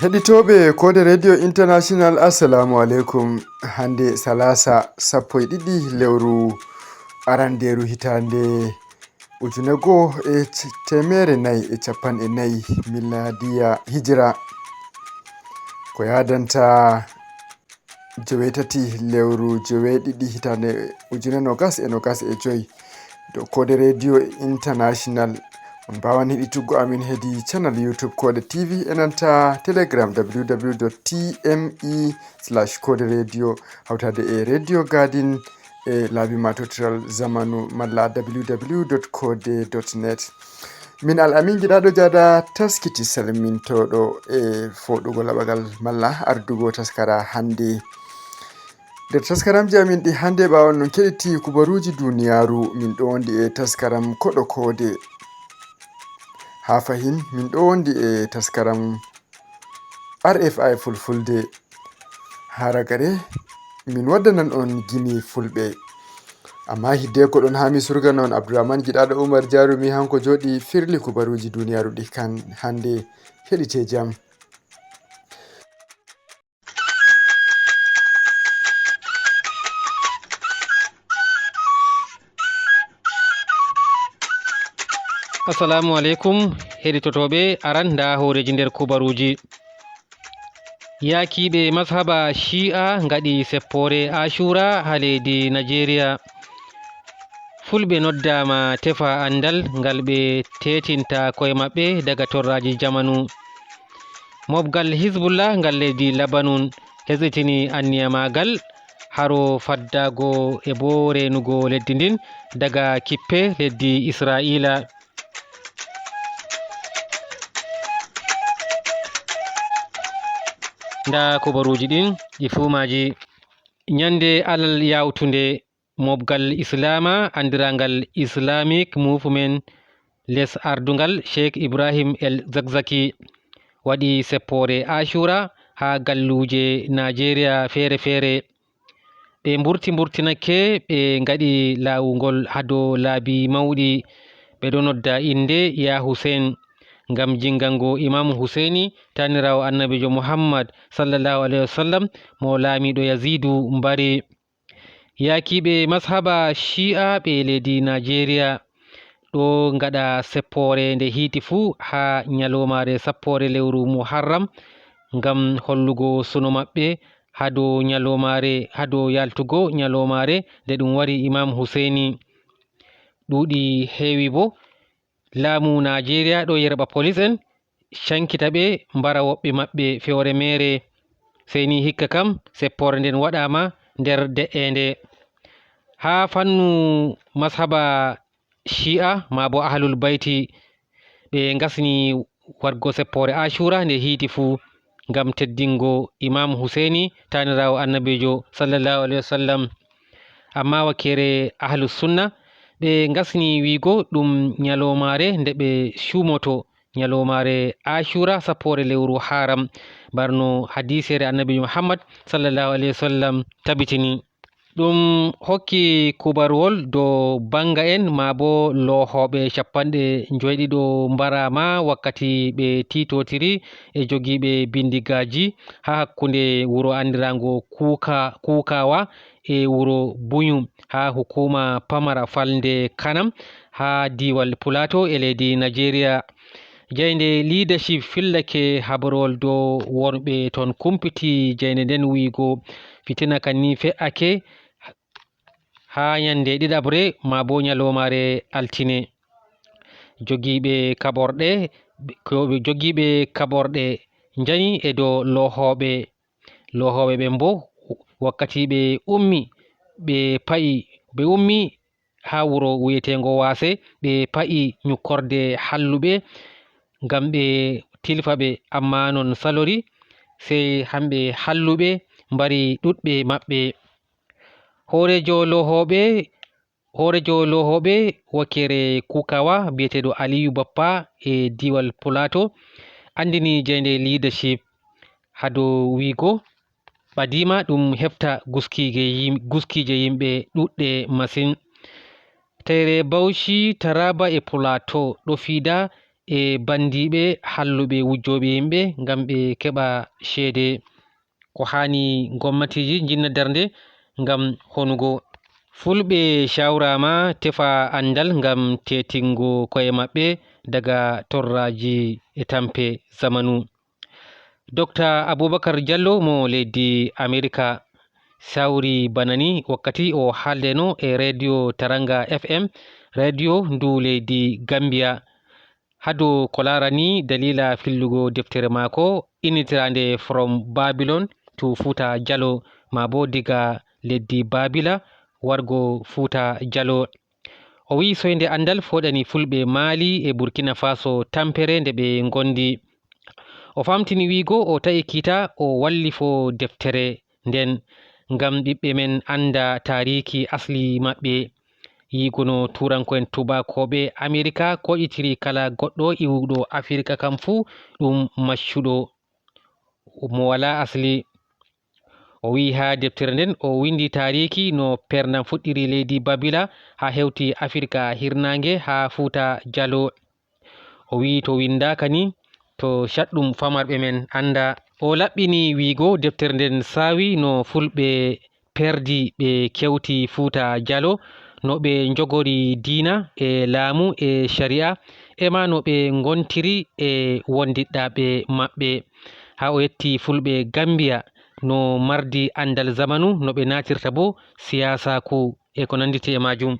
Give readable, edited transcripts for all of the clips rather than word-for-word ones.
Heɗitoɓe Kode Radio International Assalamu alaikum. Hande Salasa sappo e ɗiɗi lewru aranderu hitande ujune go'o e temere nayi e capanɗe nayi miladiya hijira ko yadanta jewetati lewru jeweɗiɗi hitande ujune nogas e joyi dow Kode Radio International. On mbawan heɗituggo amin hedi channel YouTube Kode TV enanta Telegram www.tme/Kode Radio hawtade e Radio Garden e laabi matotiral zamanu malla www.kode.net. Min Al-Amin giɗaɗo jada taskiti salmintoɗo e foɗugo laɓagal malla ardugo taskara hande. Nder taskaramji amin ɗi hande ɓawon non keɗiti kubaruji duniyaru min ɗo wondi e taskaram koɗo kode. Ha fahin min ɗo wondi e taskaram RFI fulfulde. Haragare min waddanan on gimi fulɓe. Amma hiddeko ɗon ha mi surga non Abdourahmane giɗaɗo Umar Jarumi hanko joɗi firli kubaruji duniyaru ɗi kan hande. Heɗite jam. Assalamu alaikum heɗitotoɓe, aran nda horeji nder kubaruji. Yakiɓe mashaba shi'a gaɗi seppore ashura ha leydi Nigeria. Fulɓe noddama tefa andal ngal ɓe tetinta koye maɓɓe daga torraji jamanu. Mobgal Hizbullah ngal leydi Labanun hesitini anniya magal haro faddago e bo renugo leddi ndin daga kippe leddi Israila. Nda kubaruji ɗin ɗi fumaji. Nyande alal yawtunde mobgal Islama andirangal Islamic Movement les ardungal Sheikh Ibrahim El Zakzaki waɗi seppore ashura ha galluje Nigeria fere-fere. Ɓe mburtinake ɓe gaɗi lawugol hado laabi mawɗi. Ɓe ɗo nodda inde ya Hussein ngam jingango Imam Husaini tanirawo annabijo Muhammad sallallahu alaihi wasallam mo laamiɗo Yazidu mbari. Yakiɓe mashaba shi'a ɓe leydi Nigeria ɗo gaɗa seppore nde hiti fuu ha nyalomare sappore lewru Muharram ngam hollugo suno maɓɓe hado nyalomare hado yaltugo nyalomare nde ɗum wari Imam Husaini. Ɗuɗi heewi bo laamu Nigeria ɗo yerɓa police en cankita ɓe mbara woɓɓe maɓɓe fewre mere. Seni hikka kam seppore nden waɗama nder de'ende. Ha fannu mashaba shi'a ma bo ahlul baiti ɓe gasni wargo seppore ashura nde hiti fu ngam teddingo Imam Husaini tanirawo annabijo sallallahu alaihi wasallam. Amma wakere ahlus sunna ɓe gasni wigo ɗum nyalomare nde ɓe shumoto nyalomare ashura sappore lewru haram barno hadisere annabi Muhammad sallallahu alaihi wasallam tabitini. Ɗum hokki kubarwol dow banga en ma bo lohoɓe capanɗe joyɗiɗo mbarama wakkati ɓe titotiri e jogiɓe bindigaji ha hakkunde wuro andirago kukawa e wuro Bunyum ha hukuma pamara falde Kanam ha diwal Plateau e leydi Nigeria. Jayde leadership fillake habarwol dow wonɓe ton kumpiti jayde nden wiigo fitina kanni fe'ake ha nyande ɗiɗabre ma bo nyalomare altine. Jogiɓe kaɓorɗe jani e dow lohoɓe ɓen bo wakkati ɓe ummi ha wuro wiyetego Wase ɓe pa'i nyukkorde halluɓe ngam ɓe tilfa ɓe, amma non salori sai hamɓe halluɓe mbari ɗuɗɓe maɓɓe. Horejo lohoɓe wakere kukawa biyeteɗo Aliyu Bappa e diwal Plateau andini jayde leadership hado wigo ɓadima ɗum hefta guskije yimɓe ɗuɗɗe masin. Tere Bauchi, Taraba e Plateau ɗo fiida e bandiɓe halluɓe wujjoɓe yimɓe ngam ɓe keɓa ceede ko hani gomnatiji jinna darde ngam honugo. Fulɓe shawrama tefa andal ngam tetingo koye maɓɓe daga torraji e tampe zamanu. Dr Aboubacar Diallo mo leydi America sawri banani wakkati o haaldeno e radio Taranga FM radio ndu leydi Gambia hado ko larani dalila fillugo deftere mako initirande From Babylon to Futa Jallo ma bo diga leddi Babila wargo Futa Jallo. O wi soyde andal foɗani fulɓe Mali e Burkina Faso tampere nde ɓe gondi. O famtini wigo o ta'i kita o wallifo deftere nden ngam ɓiɓɓe men anda tariki asli maɓɓe yigono turanko'en tubakoɓe America koƴitiri kala goɗɗo iwuɗo Africa kam fuu ɗum maccuɗo mo wala asli. O wi ha deftere nden o windi tariki no perdam fuɗɗiri leydi Babila ha hewti Africa hirnange ha Futa Jallo. O wi to windaka ni to shaɗɗum famarɓe men anda. O laɓɓini wigo deftere nden sawi no fulɓe perdi ɓe kewti Futa Jallo no ɓe jogori diina e laamu e sharia ema no ɓe gontiri e wondiɗɗaɓe maɓɓe ha o yetti fulɓe Gambia no mardi andal zamanu no ɓe natirta bo siyasaku e ko nanditi e majum.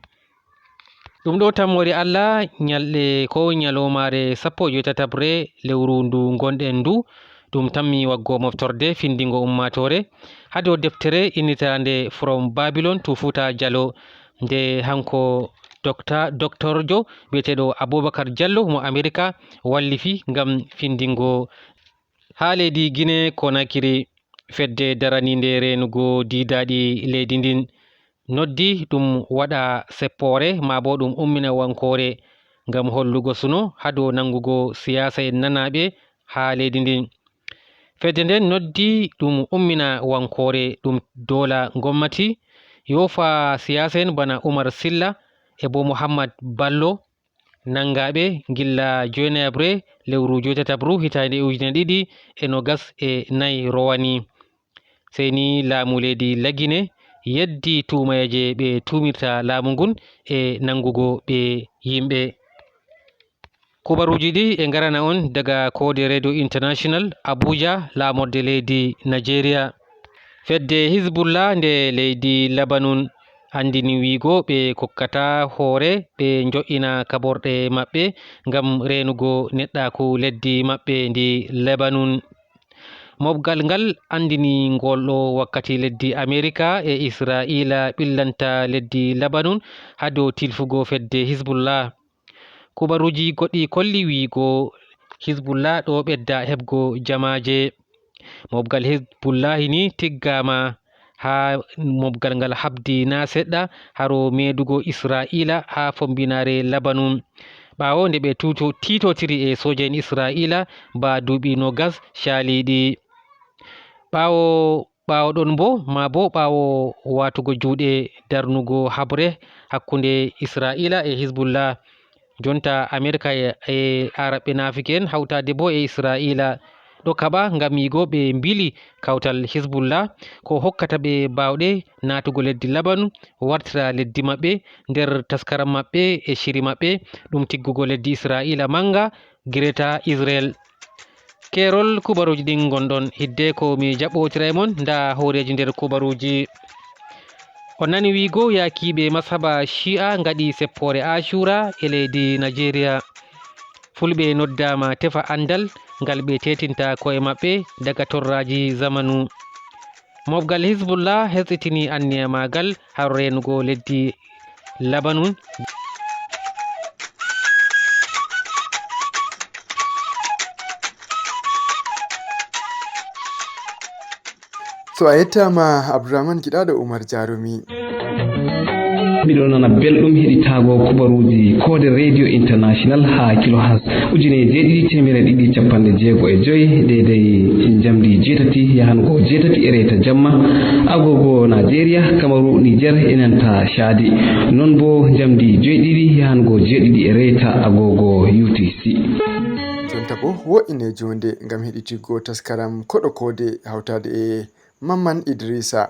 Ɗum ɗo tan wori Allah nyalɗe ko nyalomare 17 lewru ndu gonɗen ndu ɗum tammi waggo moftorde findingo ummatore hado deftere innitande From Babylon to Futa Jallo nde hanko doctorjo biyeteɗo Aboubacar Diallo mo America wallifi ngam findingo ha leydi Guinée Conakry. Fedde daraninde renugo didaɗi leydi ndin noddi ɗum waɗa seppore ma bo ɗum ummina wankore ngam hollugo suno hado nangugo siyasa en nanaɓe ha leydi ndin. Fedde nden noddi ɗum ummina wankore ɗum dola gommati yofa siyasa en bana Umar Silla e bo Mouhammad Ballo nangaɓe gilla 9 lewru 8 hitande 2024 rowani. Seni laamu leydi Lagine yeddi tumayeje ɓe tumirta laamu ngun e nangugo ɓe yimɓe. Kubaruji ɗi e garana on daga Kode Radio International Abuja lamorde leydi Nigeria. Fedde Hizbullah nde leydi Lebanon andini wigo ɓe kokkata hoore ɓe jo'ina kaborɗe maɓɓe ngam renugo neɗɗaku leddi maɓɓe ndi Lebanon. Mobgal ngal andini ngolɗo wakkati leddi America e Israila ɓillanta leddi Lebanon hado tilfugo fedde Hizbullah. Kubaruji goɗɗi kolli wigo Hizbullah ɗo ɓedda heɓgo jamaje. Mobgal Hizbullah ni tiggama ha mobgal ngal habdi na seɗɗa haro medugo Israila ha fombinare Lebanon ɓawo nde ɓe titotiri e soja en Israila ba duuɓi 20 shaliɗi. ɓawo ɗon bo ma bo ɓawo watugo juuɗe darnugo habre hakkunde Israila e Hizbullah jonta America e araɓe nafiken hawtade bo e Israila ɗo kaɓa ngam yigo ɓe mbili kawtal Hizbullah ko hokkata ɓe bawɗe natugo leddi Lebanon wartira leddi maɓɓe nder taskaram maɓɓe e shiri maɓɓe ɗum tiggugo leddi Israila manga gireta Israel. Kerol kubaruji ɗin gonɗon hidde ko mi jaɓɓotira e mon nda horeji nder kubaruji. On nani wigo yakiɓe mashaba Shi'a ngaɗi seppore Ashura e leydi Nigeria. Fulɓe noddama tefa andal ngal ɓe tetinta koye maɓɓe daga torraji zamanu. Mobgal Hizbullah hesitini anniya magal har renugo leddi Lebanon. So a yettama Abdourahmane Giɗaɗo Oumar Jarumi. Miɗo nana belɗum heɗitago kubaruji Kode Radio International ha kilohas 7265 daidai jamdi 8 yahango 8 e reta jamma agogo Nigeria, Kamaru, Niger enanta Chadi non bo jamdi 7 yahango 7 e reta agogo UTC. jonta bo wo'ine jonde ngam heɗitiggo taskaram koɗo kode hawtade e Mamman Idrissa.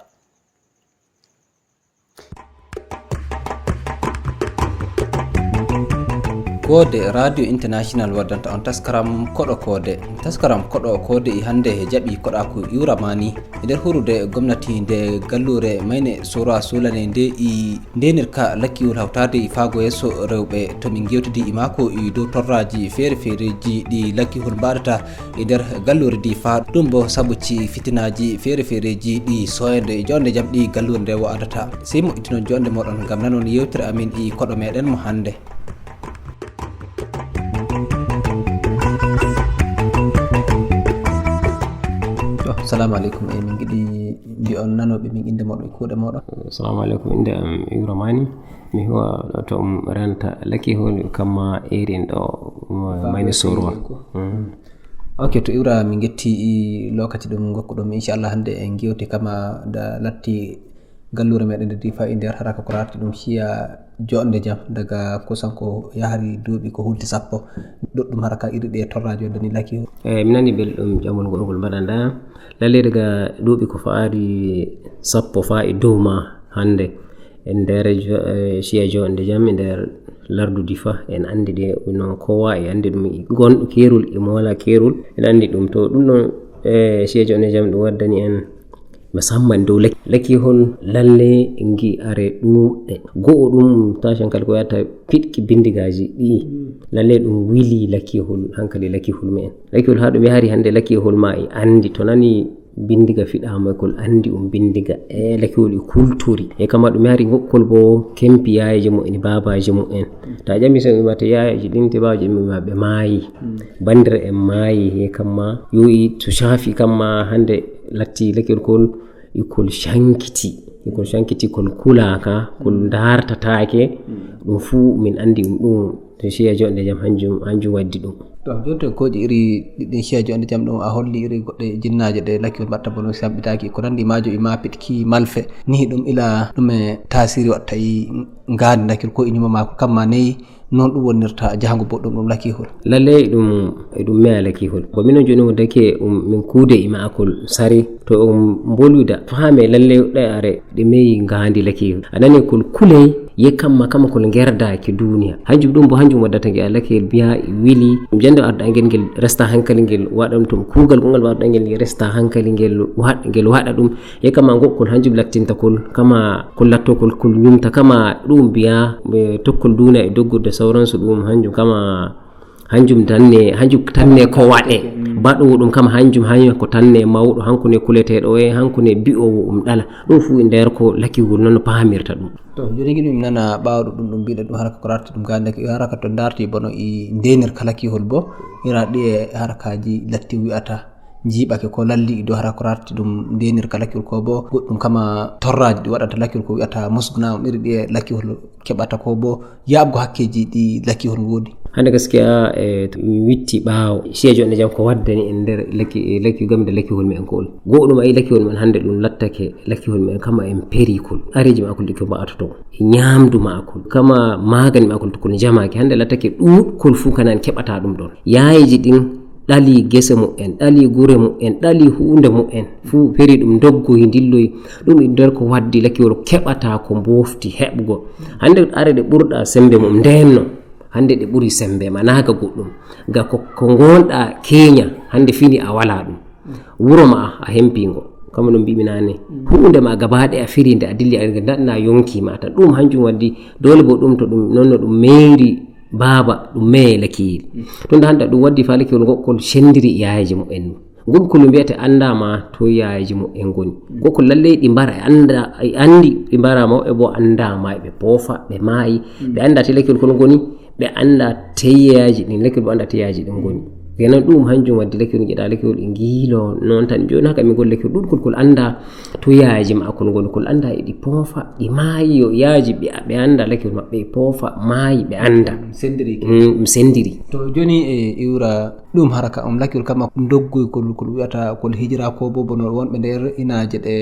Kode Radio International waddanta on taskaram koɗo kode e hande e jaɓi koɗaku yuramani e nder hurude gomnati nde gallure mayne sora sulane nde i ndenirka lakkiwol hawtade e faago yesso rewɓe to min gewtidi e mako e dow torraji feere-feereji ɗi lakkihol mbaɗata e nder gallure di fa ɗum bo sabuci fitinaji feere-feereji ɗi soyde jonde jam ɗi gallure nde wa'adata sey moƴƴitinon jonde moɗon ngam nanon yewtere amin e koɗo meɗen mo hande. Assalamu alaikum min giɗi mbi on nanoɓe min inde moɗon e kuuɗe moɗon. Assalamu alaikum, inde am Ibrahimani mi huwa to renta lakkihol kamma erin ɗo mayne sorwa. Ok, to Ibra min getti i lokaci ɗum gokkuɗum inchallah hande en gewti kama da latti gallure meɗen nde Difa e nder haraka ko rarti ɗum hiya jonde jam daga kusan ko yahari duuɓi ko hulti 10 ɗuɗɗum haraka iri ɗe torraji dani lakkihol. Mi nani belɗum jamol ngol mbaɗanda lalle daga duuɓi ko faari 10 fa e dow ma hande en nder siya jonde jam e nder lardu Difa en andi de non kowa e andi ɗum gonɗo kerol e mo wala kerol en andi ɗum to ɗum ɗon siya jonde jam ɗum waddani en musamman dow lakkihol lalle ngi are ɗuɗɗe go'o ɗum tashi hankali ko yata piɗki bindigaji ɗi lalle ɗum wili lakkihol hankali lakkihol men lakkihol ha ɗum yahari hande lakkihol ma e andi to nani bindiga fiɗama kol andi bindiga e lakkihol e kultori e kama ɗum yahari gokkol bo kempi yayeji mo en babaji mo en ta jami so mimata yayeji ɗin te babaji mima ɓe maayi bandira en maayi e kamma yoyi to shafi kamma hande latti lakkihol kol shankiti kol kulaka kol dartatake ɗum fu min andi ɗum to siya jonde jam hanjum waddi ɗum. To jonte koji iri ɗiɗɗin siya jonde jam ɗum a holli iri goɗɗe jinnaje ɗe lakkihol mbatta bono samɓitaki ko nandi majo e ma pitki malfe ni ɗum ila ɗum e tasiri watta e ngadi lakkihol ko inima mako kamma nayi non ɗum wonirta jahango boɗɗum ɗum lakkihol. Lalle ɗum meya lakkihol ko minon joni wondake min kuude e makol sari to bolwida fahame lalle ɗare ɗe meyi ngandi lakkihol anani kol kuley ye kamma kol gerdaki duniya hanjum ɗum bo hanjum waddata nge lakkihol biya wili jande arda ngel resta hankali ngel waɗa ɗum kuugal gongal waɗa ngel resta hankali ngel waɗa ɗum ye kamma gokkol hanjum lattinta kol kama kol latto kol yumta kama ɗum biya tokkol duniya e doggurde sauransu ɗum hanjum kama hanjum tanne ko waɗe baɗowo ɗum kama hanjum ko tanne mawɗo hankune kuleteɗo e hankune bi'owo ɗala ɗum fu e nder ko lakkihol noon pamirta ɗum. To joni giɗi mi nana ɓawɗo ɗum mbiɗa ɗum haraka ko rarti ɗum gande haraka to darti bono e ndenirka lakkihol bo ira ɗi e harakaji latti wi'ata jiiɓake ko lalli dow haraka ko rarti ɗum ndenirka lakkihol ko bo goɗɗum kama torraji ɗi waɗata lakkihol ko wi'ata musgunam iri ɗi e lakkihol keɓata ko bo yaɓgo hakkeji ɗi lakkihol woodi. Hande gaskiya mi witti ɓaawo siya jonde jam ko waddani en nder lakki gamde lakkihol men kol goɗɗum ayi lakkihol men hande ɗum lattake lakkihol men kama en perikol areji makol ɗi ko mba'atoto e ñamdu makol kama magani makol to kol jamaki hande lattake ɗuɗkol fu kanan keɓata ɗum ɗon yayeji ɗin ɗali gese mu'en ɗali gure mu'en ɗali hunde mu'en fu feri ɗum doggoyi dilloyi ɗum e nder ko waddi lakkihol keɓata ko mbofti heɓgo hande are ɗe ɓurɗa sembe mum ndenno hande ɗe ɓuri sembe ma naga goɗɗum ga ko gonɗa keña hande fini a wala ɗum wuro ma a hempigo kama no mbimi nane hunde ma gabaɗe a firinde a dilli a daɗna yonki ma tan ɗum hanjum waddi dole bo ɗum to ɗum nonno ɗum meyri baba ɗum meye lakkiyel tunda hande ɗum waddi fa lakkiyol gokkol sendiri yayeji mu'en gokkol mbiyete andama to yayeji mu'en goni gokkol lalle ɗi mbara e andi ɗi mbarama e bo andama ɓe poofa ɓe maayi ɓe anda te lakkiyol kon goni ɓe anda teyyaji ɗin lakkiyol bo anda teyyaji ɗin goni kenan ɗum hanjum waddi lakkiyol jeeɗa lakkiyol e ngiilo noon tan joni haka min gol lakkiyol ɗuɗkol kol anda to yaji makol goni kol anda eɗi poofa ɗi maayi yo yaji ɓe anda lakkiyol maɓɓe e poofa maayi ɓe anda ɗum sendiri. To joni e iwra ɗum haraka lakkiyol kama doggoy kol wiyata kol hijira ko bo bono wonɓe nder inaje ɗe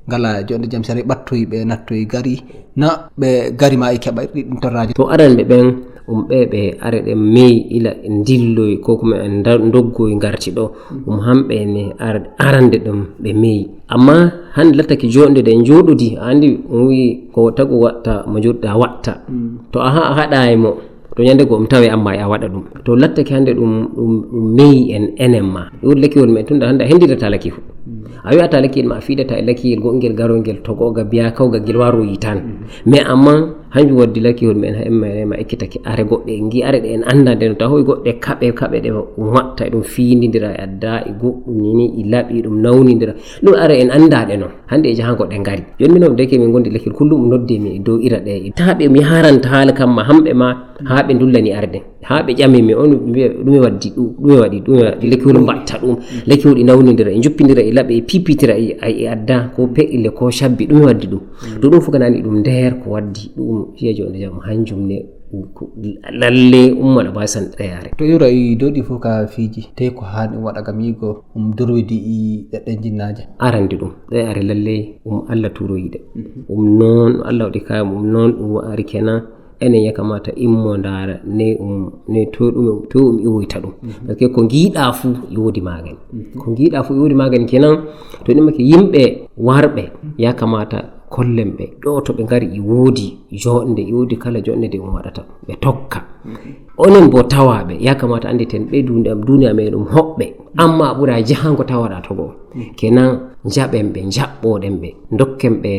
ngala jonde jam sari ɓattoyi ɓe nattoyi gari na ɓe gari ma e keɓa ɗum torraji to aran ɓe ɓen ɓe are ɗen meyi ila dilloy ko kuma en doggoy garti ɗo hamɓe ne arande ɗum ɓe meyi amma hande lattake jonde de joɗodi andi wi ko tagu watta mo joɗɗa watta to a haɗa mo to nyande go tawe amma ya waɗa ɗum to lattake hande ɗum meyi en enen ma wodi lakiwol men tunda hande hendirata laki fu a wi'ata lakiyel ma a fiɗata e lakiyel gongel garongel togoga biya kawga gel waroyi tan mais amma hanjum waddi lakiyol men ma ekkitake are goɗɗe en gi are ɗe en anda nden taw goɗɗe kaɓe ɗe watta ɗum fiindidira e adda e goɗɗum nini e laaɓi ɗum nawnidira ɗum are en anda ɗe noon hande e jahango ɗe ngari joni minon deke min gondi lakiyol kullum nodde mi dow ira ɗe taɓe mi haranta haala kamma hamɓe ma ha ɓe dullani arde ha ɓe ƴamimi on ɗume waɗi lakiyol mbatta ɗum lakiyol ɗi nawnidira e juppidira e laaɓe e pipitira e adda ko pe'ile ko shabbi ɗume waddi ɗum to ɗum foganani ɗum nder ko waddi ɗum fiyajo on jam hanjum ne lalle ummaɗo basan ɗayare to yura i doɗi fof ka fiji te ko hani waɗa gam yigo durwidi i ɗeɗɗen jinnaje arandi ɗum ɗayare lalle Allah turoyiɗe noon Allah waɗi kayam noon ɗum wa'ari kenan enen yakamata immo ndara ne to iwoyta ɗum parce que ko giiɗa fu yodi magani kenan to ɗimake yimɓe warɓe yakamata kollen ɓe ɗo to ɓe ngari i woodi jonde i woodi kala jonde nde waɗata ɓe tokka onen bo tawaɓe yakamata anditen ɓe duniya meɗum hoɓɓe amma ɓura jahango tawaɗa togo kenan jaɓen ɓe jaɓɓoɗen ɓe dokken ɓe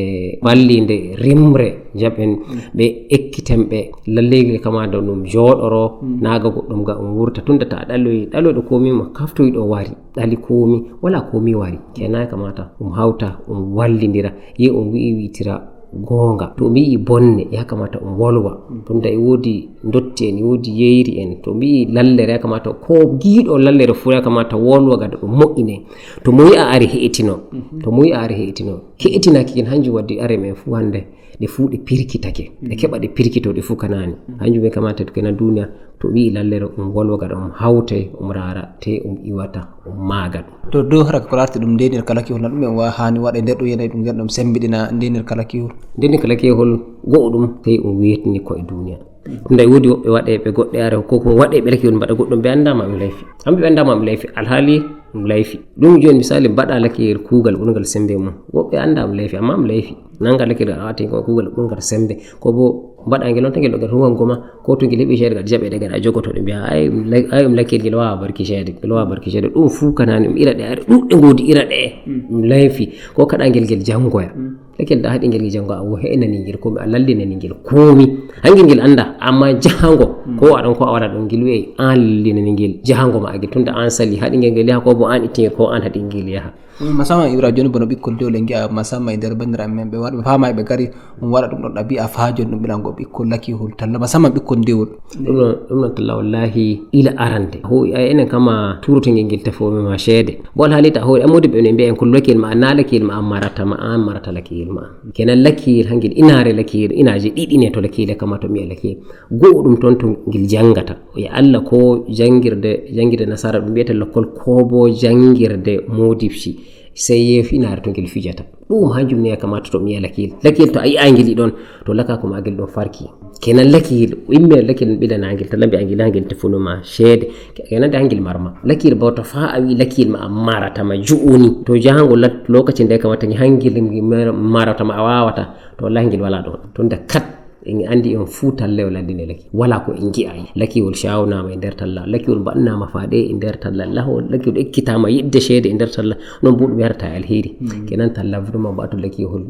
ballinde rimre jaɓen ɓe ekkiten ɓe lallege kamata ɗum joɗoro naga goɗɗum ga wurta tunda ta ɗaloyɗo komi mo kaftoyɗo wari ɗali komi wala komi wari kenan kamata hawta wallidira yi wi'itira gonga to mi bonne yakamata wolwa tunda e wodi dotti en wodi yeyri en to mi lallere yakamata ko giiɗo lallere fu yakamata wolwa gada ɗum moƴƴine to mo yi'a ari he'itino ke'etinaki ken hanjum waddi are men fu hande ɗe fu ɗe pirkitake ɗe keɓa ɗe pirkito ɗe fu kanani hanjum ɓe kamata to kena duniya to wi lallere wolwa gada hawte rara te iwata maga ɗum to dow haraka ko larti ɗum ndenir kala kihol na ɗum en hani waɗa nder ɗum yenay ɗum gen ɗum sembiɗina ndenir kala kihol goɗɗum te wetini ko e duniya tunda e wodi woɓɓe waɗe ɓe goɗɗe are ko waɗe ɓe lakihol mbaɗa goɗɗum ɓe andama ɓe layfi hamɓe ɓe andama ɓe layfi alhaali ɗum layfi ɗum joni misali mbaɗa lakiyel kuugal ɓurgal sembe mum woɓɓe andama ɓe layfi amma mi layfi nanga lakiyel a wati ko kuugal ɓurgal sembe ko bo mbaɗa ngel on tangel ɗo gal huwan goma ko to ngel heɓi ceede gad jaɓe ɗe gad a jogoto ɗe mbiya ay lakiyel ngel wawa barki ceede ɗum fu kanani ira ɗe are ɗuɗɗe godi ira ɗe ɗum layfi ko kaɗa ngel jangoya lakiyel da haɗi ngel jango a wo he'nani ngel komi a lallinani ngel komi hangel ngel anda amma jahango ko aɗon ko a waɗa ɗon ngel wi'e an lallinani ngel jahango ma agel tunda an sali haɗi ngel yaha ko bo an itti ko an haɗi ngel yaha musamman ibra joni bono ɓikkol dewle gi'a musamman e nder bandiraɓe men ɓe waɗa ɓe fama ɓe gari waɗa ɗum ɗon ɗabi'a fa joni ɗum ɓilango ɓikkol lakihol talla musamman ɓikkol dewol ɗum ɗon talla wallahi ila arande enen kama turotogel ngel tefomi ma ceede bo alhaalita hoore amodi ɓe ne mbiya en ko lakiyel ma na lakiyel ma an marata lakiyel ma kenan lakiyel hangel inare lakiyel inaje ɗiɗi ne to lakiyel kama to miya lakiyel goɗɗum toon to ngel jangata ya Allah ko jangirde nasara ɗum mbiyete lokkol ko bo jangirde modibsi sey yefinare to ngel fijata ɗum hanjum ne yakamata to miya lakiyel to a yi'a ngel ɗon to laka ko magel ɗon farki kenan lakiyel imme lakiyel ɓilanagel to lambi angel hangel tefunuma ceede kenan de hangel marma lakiyel bo to fa a wi lakiyel ma a maratama ju'uni to jahango lokacin da yakamata hangel maratama a wawata to wallahi ngel wala ɗon tunda kat en andi on fu talle o landine laki wala ko en gi'ay lakiwol shawnama e nder talla lakiwol mbaɗnama faade e nder talla lakiwol ekkitama yidde ceede e nder talla non bo ɗum yarata alheri kenan talla vraiment mbaɗo lakiwol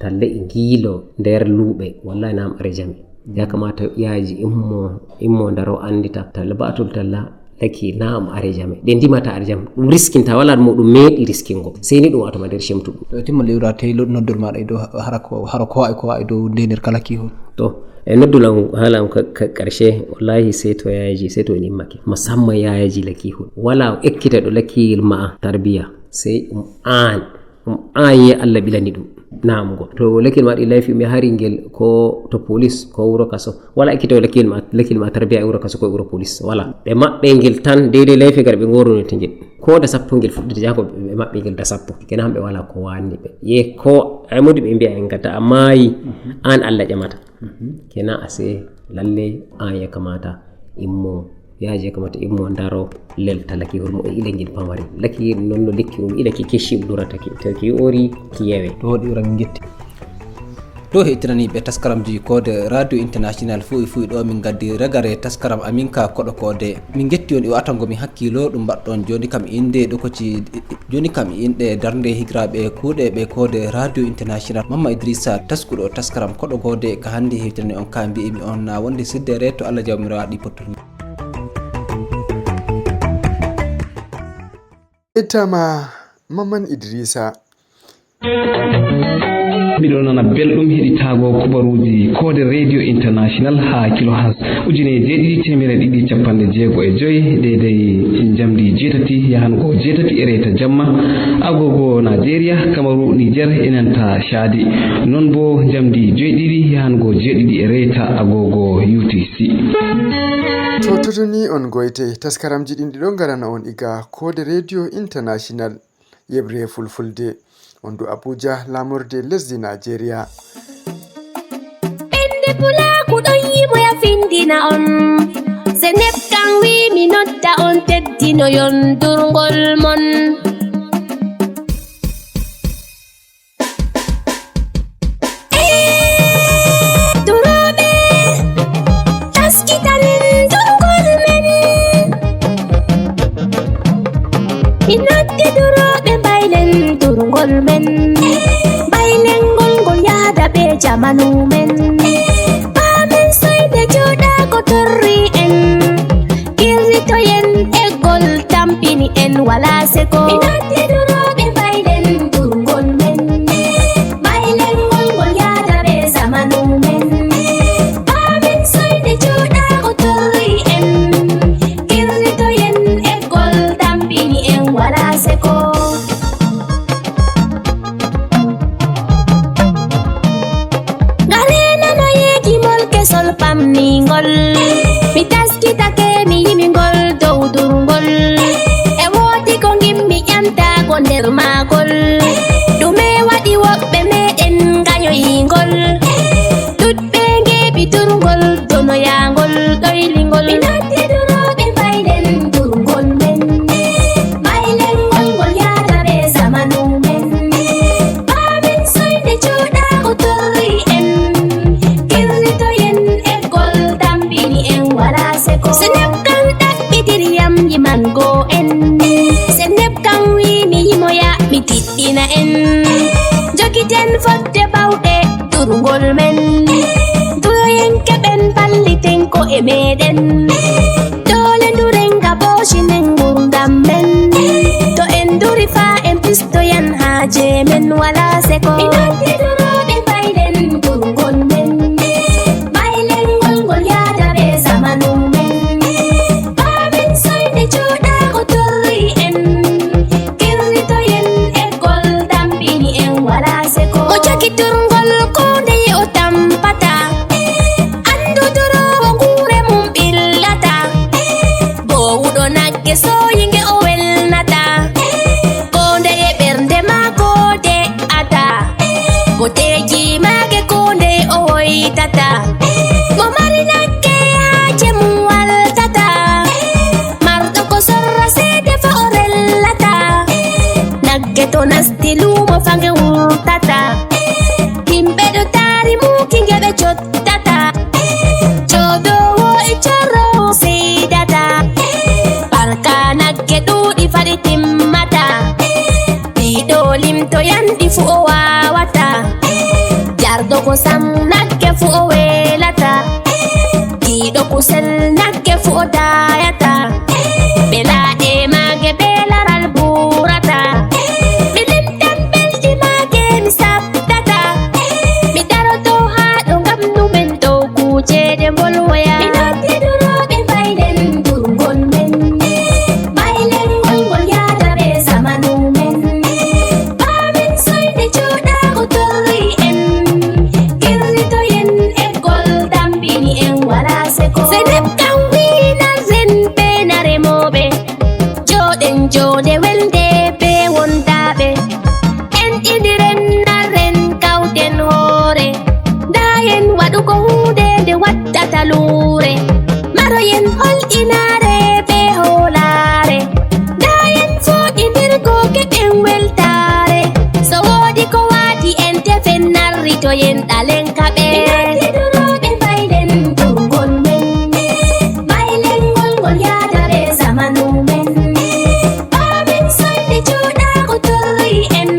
talle e giilo nder luuɓe wallahi nam are jami yakamata yaaji immo ndaro andita talla mbaɗol talla laki nam are jame ɗe ndimata are jam ɗum riskinta wala mo ɗum meeɗi riskingo seyni ɗum watama nder cemtuɗum to timma lewra tawi noddol maɗa e dow hara ko wawi dow ndenir kala kihol to e noddulam haalam karshe wallahi sai to en immake musamman yayaji lakihol wala ekkita ɗo lakiyel ma tarbiya sai an ye Allah bilani ɗum namugo to lakil ma ɗi layfi mi hari ngel ko to police ko wuro kaso wala ekkito lakil ma tarbiya e wuro kaso ko wuro police wala ɓe maɓɓe ngel tan deydey layfi gar ɓe gorunete ngel ko da sappo ngel fuɗɗide jako ɓe maɓɓe ngel da sappo kenan hamɓe wala ko wanni ɓe ye ko ay modi ɓe mbiya en gadda a maayi an Allah ƴamata kenan ase lalle an ya kamata immo yaje kamata immo daro lelta laki hormo e ilengel pamari laki nonno lekki ilaki keshi durata ki to ki ori ki yewe to wodi ran getti do hetirani be taskaramji kode radio international fu do min gaddi regare taskaram aminka kodo kode min getti on e watango mi hakkilo dum baddon joni kam inde do koci joni kam inde darnde higrabe kuude be kode radio international mamma idrissa taskudo taskaram kodo kode ka hande hetirani on kambi mi on na wonde siddere to Allah jawmiro wadi potturni itama Maman Idrissa miɗo nana belɗum heɗitago kubaruji kode radio international ha kilohas 7,295 deydey jamdi 7 yahango 7 e reta jamma agogo nigeria kamaru niger enanta chadi non bo jamdi 7 yahango 7 e reta agogo utc to totoni on goyte taskaramji ɗin ɗiɗo garana on iga kode radio international yebre fulfulde Ondo Abuja lamurde lesdi Nigeria. Ende pula kudon yibo ya findina on. Senep kan wi mi nodda on teddino yon durngol mon. Durobe taskitalin durngol men. Mi nodde durobe bailen durngol men. Bailen gol yada be jamanu men. Bamen soyde joda ko torri en. Kirrito yen e gol tampini en wala seko. Mi nodde durobe bailen durngol men. Bailen gol yada be jamanu men. Bamen soyde joda ko torri en. Kirrito yen e gol tampini en wala seko. Sol pamningol mi taskitake mi yimingol dow durngol e wodi ko ngimmi ƴamta ko nder magol ɗume waɗi woɓɓe meɗen gayoyingol ɗuɗɓe ngeɓi durngol donoyangol ɗoylingol mi noddi duroɓe baylen durngol men baylen ngol yada ɓe zamanu men ɓamen soyde joɗa ko torri en Senep kan ɗaɓɓitiriyam yiman go en Senep kan wimi yimoya mi tiɗɗina en Jogiten fodde bawɗe durngol men Duyoyen keɓen balliten ko e meɗen Dole ndurenga boshinen gurdam men To en duri fa en pistoyan haje men wala seko Mi noddi duroɓe baylen durngol men Baylen ngol yada ɓe zamanu Durngol konde o tampata andu durowo gure mum ɓillata bowuɗo nagge soyinge o welnata konde e ɓernde mako de'ata boteji mage konde o hoytata mo mari nagge haje mum waltata marɗo ko sorra seede fa o rellata nagge to nasti lumo fange wurtata himɓe ɗo taari mukinge ɓe jottata jodowo e corro seydata barka nagge ɗuuɗi faɗi timmata ɗiɗo limto yanɗi fu o wawata jarɗo ko sam nagge fu o welata giɗo kusel nagge fu o dayata ɓelaaɗe mage be laral burata ɓilimɗan belɗi mage mi sabtata mi daroto ha ɗo ngam numen dow kujeɗe mbolwoya mi noddi duroɓe baylen durngol men baylen ngol yada ɓe zamanu men ɓamen soyde joɗa ko torri en kirritoyen e gol dambini en wala seko Senep kan winarren be naremoɓe joɗen jode welde be wondaɓe en ɗiɗiren narren kawten hoore dayen waɗugo hunde nde waddata lure maroyen holɗinare be holare dayen foɗidirgo keɓen weltare so wodi ko wadi en tefen narri to yen ɗalen kaɓe duroɓe baylen durgol men baylen ngol yada be zamanu men amin sonde joɗago torri en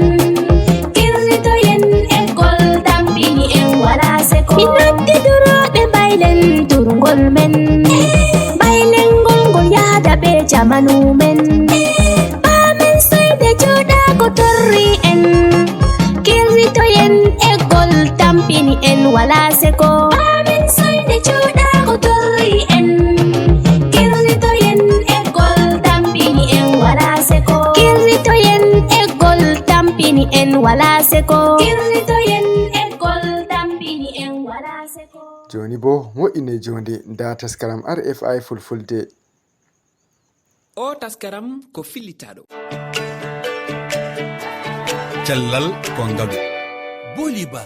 kirrito yen eggol dambini en wala seko minoddi duroɓe baylen durgol men baylen ngol yada be zamanu men amin sonde joɗago torri en kirrito yen eggol dambini en wala seko amin sonde joɗago torri en kirrito yen eggol dambini en wala seko kirrito yen eggol dambini en wala seko kirrito yen eggol dambini en wala seko. Joni bo mo'ine jonde nda taskaram RFI fulfulde. O taskaram ko fillitaɗo cellal ko ngadu boliba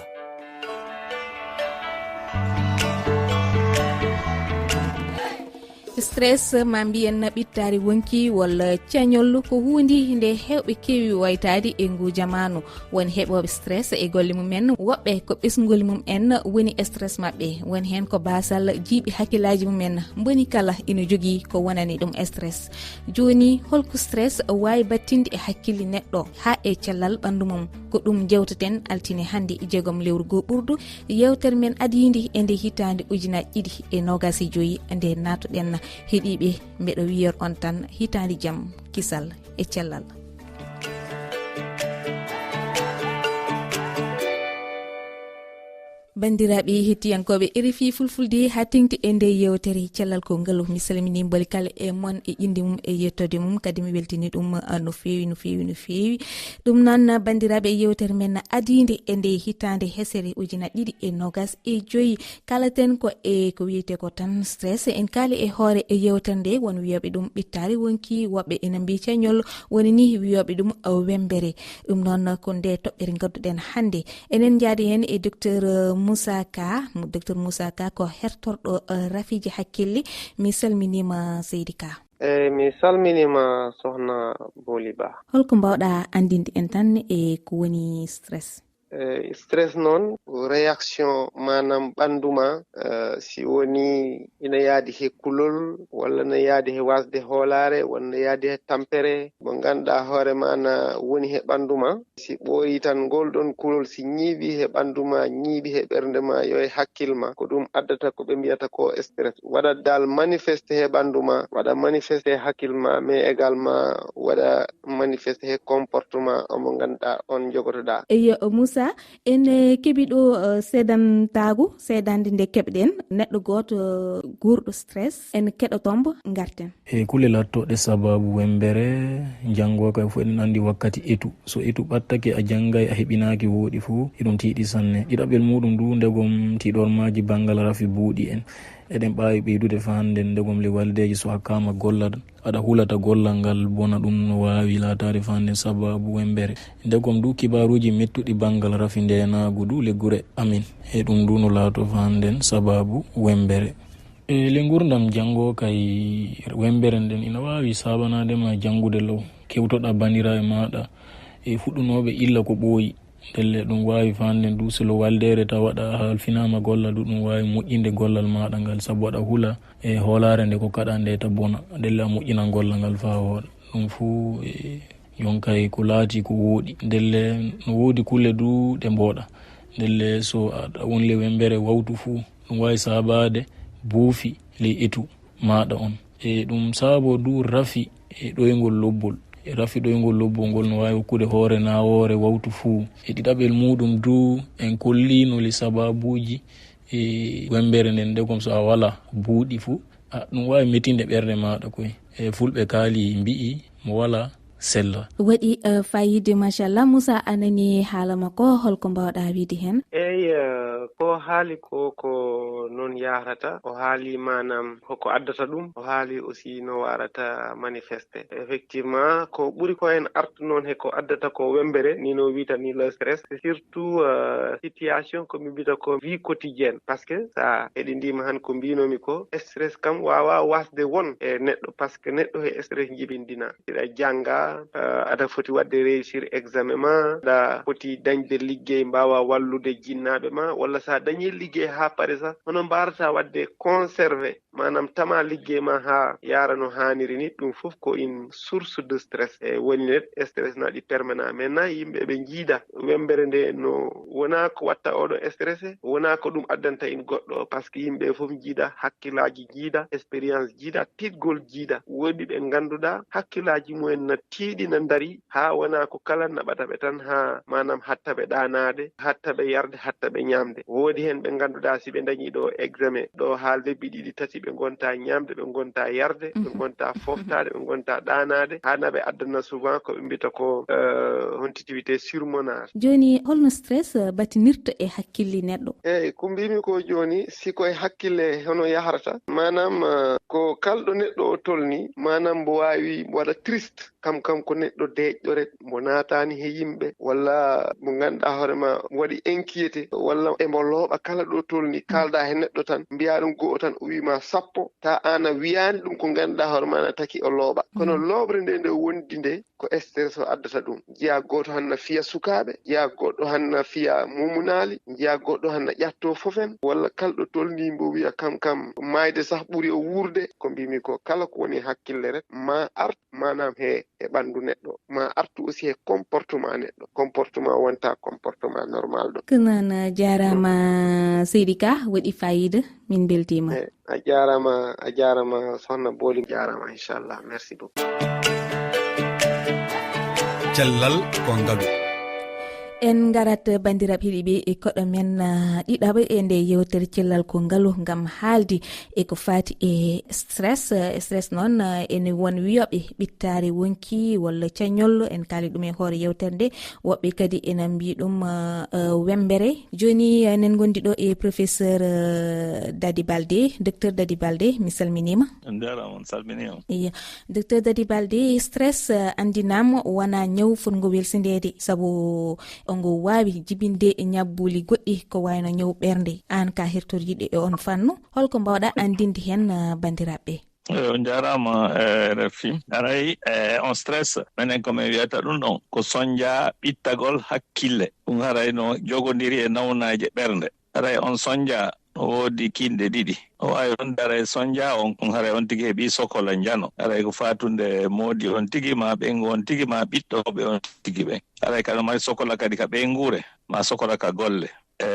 stress ma mbiyen ɓittari wonki walla cañol ko hundi nde hewɓe kewi waytade e ngu jamanu woni heɓoɓe stress e golle mumen woɓɓe ko ɓesgol mum en woni stress mabɓe woni hen ko basal jiiɓi hakkillaji mumen boni kala ina jogui ko wonani ɗum stress joni holko stress wawi battinde e hakkille neɗɗo ha e cellal ɓandu mum ko ɗum jewteten altine hande jeegom lewru go ɓurdu yewtere men adidi e nde hitande ujunaje 2025 nde natoɗen heeɗiɓe mbeɗo wiyor on tan hitande jaam kisal e cellal. bandiraɓe hettiyankoɓe RFI fulfulde ha tengti e nde yewtere cellal ko ngaalu mi salmini mboli kala e mon e inde mum e yettode mum kadi mi weltini ɗum no fewi ɗum noon bandiraɓe yewtere men adide e nde hitande hesere ujunaje 2025 kalaten ko e ko wiyete ko tan stress en kaali e hoore e yewtere nde won wiyoɓe ɗum ɓittari wonki woɓɓe ena mbi cañol woni ni wiyoɓe ɗum wembere ɗum noon ko nde toɓɓere gadduɗen hande enen jaadi hen e docteur Moussa Ka ko hertorɗo rafiji hakkille mi salminima Seydi Ka. Mi salminima sohna Boliba. Holko mbawɗa andinde en tan e ko woni stress? Stress noon réaction manam ɓanduma si woni ina yaadi he kulol walla ne yaadi he wasde hoolare walla ne yaadi he tampere mo ganduɗa hoore mana woni he ɓanduma si ɓooyi tan ngol ɗon kulol si ñiiɓi he ɓanduma ñiiɓi he ɓernde ma yo e hakkilma ko ɗum addata ko ɓe mbiyata ko stress waɗa dal manifeste he ɓanduma waɗa manifeste he hakkilma mais également waɗa manifeste he comportement omo ganduɗa on jogotoɗa. Eyo Moussa en keɓi ɗo seedande nde keɓɗen neɗɗo goto gurɗo stress en keɗotombo garten e kulle lattoɗe sababu wembere jangoka fu en andi wakkati etu so etu ɓattake a janggay a heɓinaki woɗi fu eɗum tiiɗi sanne ɗiɗaɓel muɗum du ndegom tiɗormaji banggal rafi buuɗi en eɗen ɓaawi ɓeydude fa hande ndegom le waldeji so hakkama golla aɗa hulata gollal ngal bona ɗum no wawi latade fa hande sababu wembere ndegom du kibaruji mettuɗi banggal rafi ndenagu du le gure amin e ɗum du no laato fa hande sababu wembere e le gurdam jango kay wembere nden ina wawi sabanadema jangude law kewtoɗa bandiraɓe maɗa e fuɗɗunoɓe illa ko ɓooyi delle ɗum wawi fande du solo waldere taw waɗa halfinama gollal du ɗum wawi moƴƴinde gollal maɗa ngal saabu waɗa hula e hoolare nde ko kaɗa nde ta bona delle a moƴƴinan gollal ngal fa wooɗa ɗum fuu yonkay ko laati ko wooɗi delle no woodi kulle du ɗe mbooɗa delle so aɗa wonle wembere wawtu fuu ɗum wawi sabade buufi ley etu maɗa on e ɗum saabo du rafi e ɗoygol lobbol rafi ɗoygol lobbol ngol no wawi hokkude hoore nawore wawtu fuu e ɗiɗaɓel muɗum du en kollinoli sababuji e wembere nden ndegom so a wala buuɗi fuu ɗum wawi metinde ɓerde maɗa koye e fulɓe kaali mbi'i mo wala sella. waɗi fayide machallah. Moussa anani haala makko holko mbawɗa wiide hen? eyi ko haali ko noon yahrata, o haali manam hoko addata ɗum, o haali aussi no warata manifeste. Effectivement ko ɓuri ko en artu noon heko addata ko wembere ni no wita ni le stress, c'est surtout situation ko mi mbita ko vie quotidienne, par ce que sa heɗindima han ko mbinomi ko stress kam wawa wasde won e neɗɗo, par ce que neɗɗo he stress jibindina. Iɗa janga aɗa foti wadde réussir examen ma, aɗa foti dañde liggey mbawa wallude jinnaɓe ma, walla sa dañi liggey ha pare sa hono mbarata wadde conservé manam tama liggey ma ha yara no haniri ni. Ɗum fof ko une source de stress e woni net stress naɗi permanent. Maintenant yimɓe ɓe jiida wembere nde no wona ko watta oɗo stressé, wona ko ɗum addanta in goɗɗo, par ce que yimɓe fof jiida hakkillaji, jiida expérience, jiida tiɗgol, jiida woɗi ɓe ganduɗa hakkillaji mumen na tiiɗi na dari ha wona ko kala naɓata ɓe tan ha manam hatta ɓe ɗanade, hatta ɓe yarde, hatta ɓe ñamde. Woodi hen ɓe ganduɗa si ɓe dañi ɗo examen ɗo ha lebbi ɗiɗi tati ɓe gonta ñamde, ɓe gonta yarde, ɓe gonta foftade, ɓe gonta ɗanade, hana ɓe addana souvent ko ɓe mbita ko hontitivité surmenage. Joni holno stress batinirta e hakkille neɗɗo? eyyi ko mbimi ko joni siko e hakkille hono yahrata manam ko kalɗo neɗɗo o tolni manam mbo wawi waɗa triste kam ko neɗɗo deƴƴore mbo natani he yimɓe, walla mo ganduɗa hoorema waɗi inquiété, walla emo looɓa kala ɗo tolni kalda he neɗɗo tan mbiya ɗum go'o tan o wima 10 ta an a wiyani ɗum ko ganduɗa hoorema na taki o looɓa. Kono looɓre nde wondi nde ko stress o addata ɗum. Jiya goto hanna fiya sukaɓe, jiya goɗɗo hanna fiya mumunali, jiya goɗɗo hanna ƴatto fofen, walla kalɗo tolni mbo wiya kam mayde sah ɓuuri o wurde. Ko mbimi ko kala ko woni hakkille rek ma art manam he e ɓandu neɗɗo, ma artu aussi e comportement neɗɗo. Comportement wonta comportement normal ɗo. Kunana jarama Seydi Ka, waɗi fayida, min beltima. A jarama sohna Booli, jarama inchallah, merci beaucoup. cellal ko ngaɗu. En garat bandiraɓe heeɗiɓe e koɗo men ɗiɗaɓe e nde yewtere cellal ko ngaalu gam haaldi e ko fati e stress noon ene won wiyoɓe ɓittare wonki walla cañollo, en kaali ɗum e hoore yewtere nde. Woɓɓe kadi ena mbi ɗum wembere. Joni enen gondi ɗo e professeur Dadi Baldé, docteur Dadi Baldé, mi salminima. Jarama, salminima. Iya, docteur Dadi Baldé, stress andinama wona ñaw fotgo welsindede, saabu ongo wawi jibinde e ñabbuli goɗɗi ko wayno ñaw ɓernde. An ka hertoriɗo e on fannu, holko mbawɗa andinde hen bandiraɓe? On jarama RFI. Aray on stress minen komin wiyata ɗum ɗon ko soñja ɓittagol hakkille, ɗum haray no jogodiri e nawnaje ɓernde. Aray on soñja woodi kinɗe ɗiɗi, o wawi wonde aray soñja on haray on tigi heeɓi sokola jano, aray ko fatunde moodi on tigi ma ɓengu on tigi ma ɓiɗɗoɓe on tigi ɓen. Aray kada mari sokola kadi ka ɓengure ma sokola ka golle.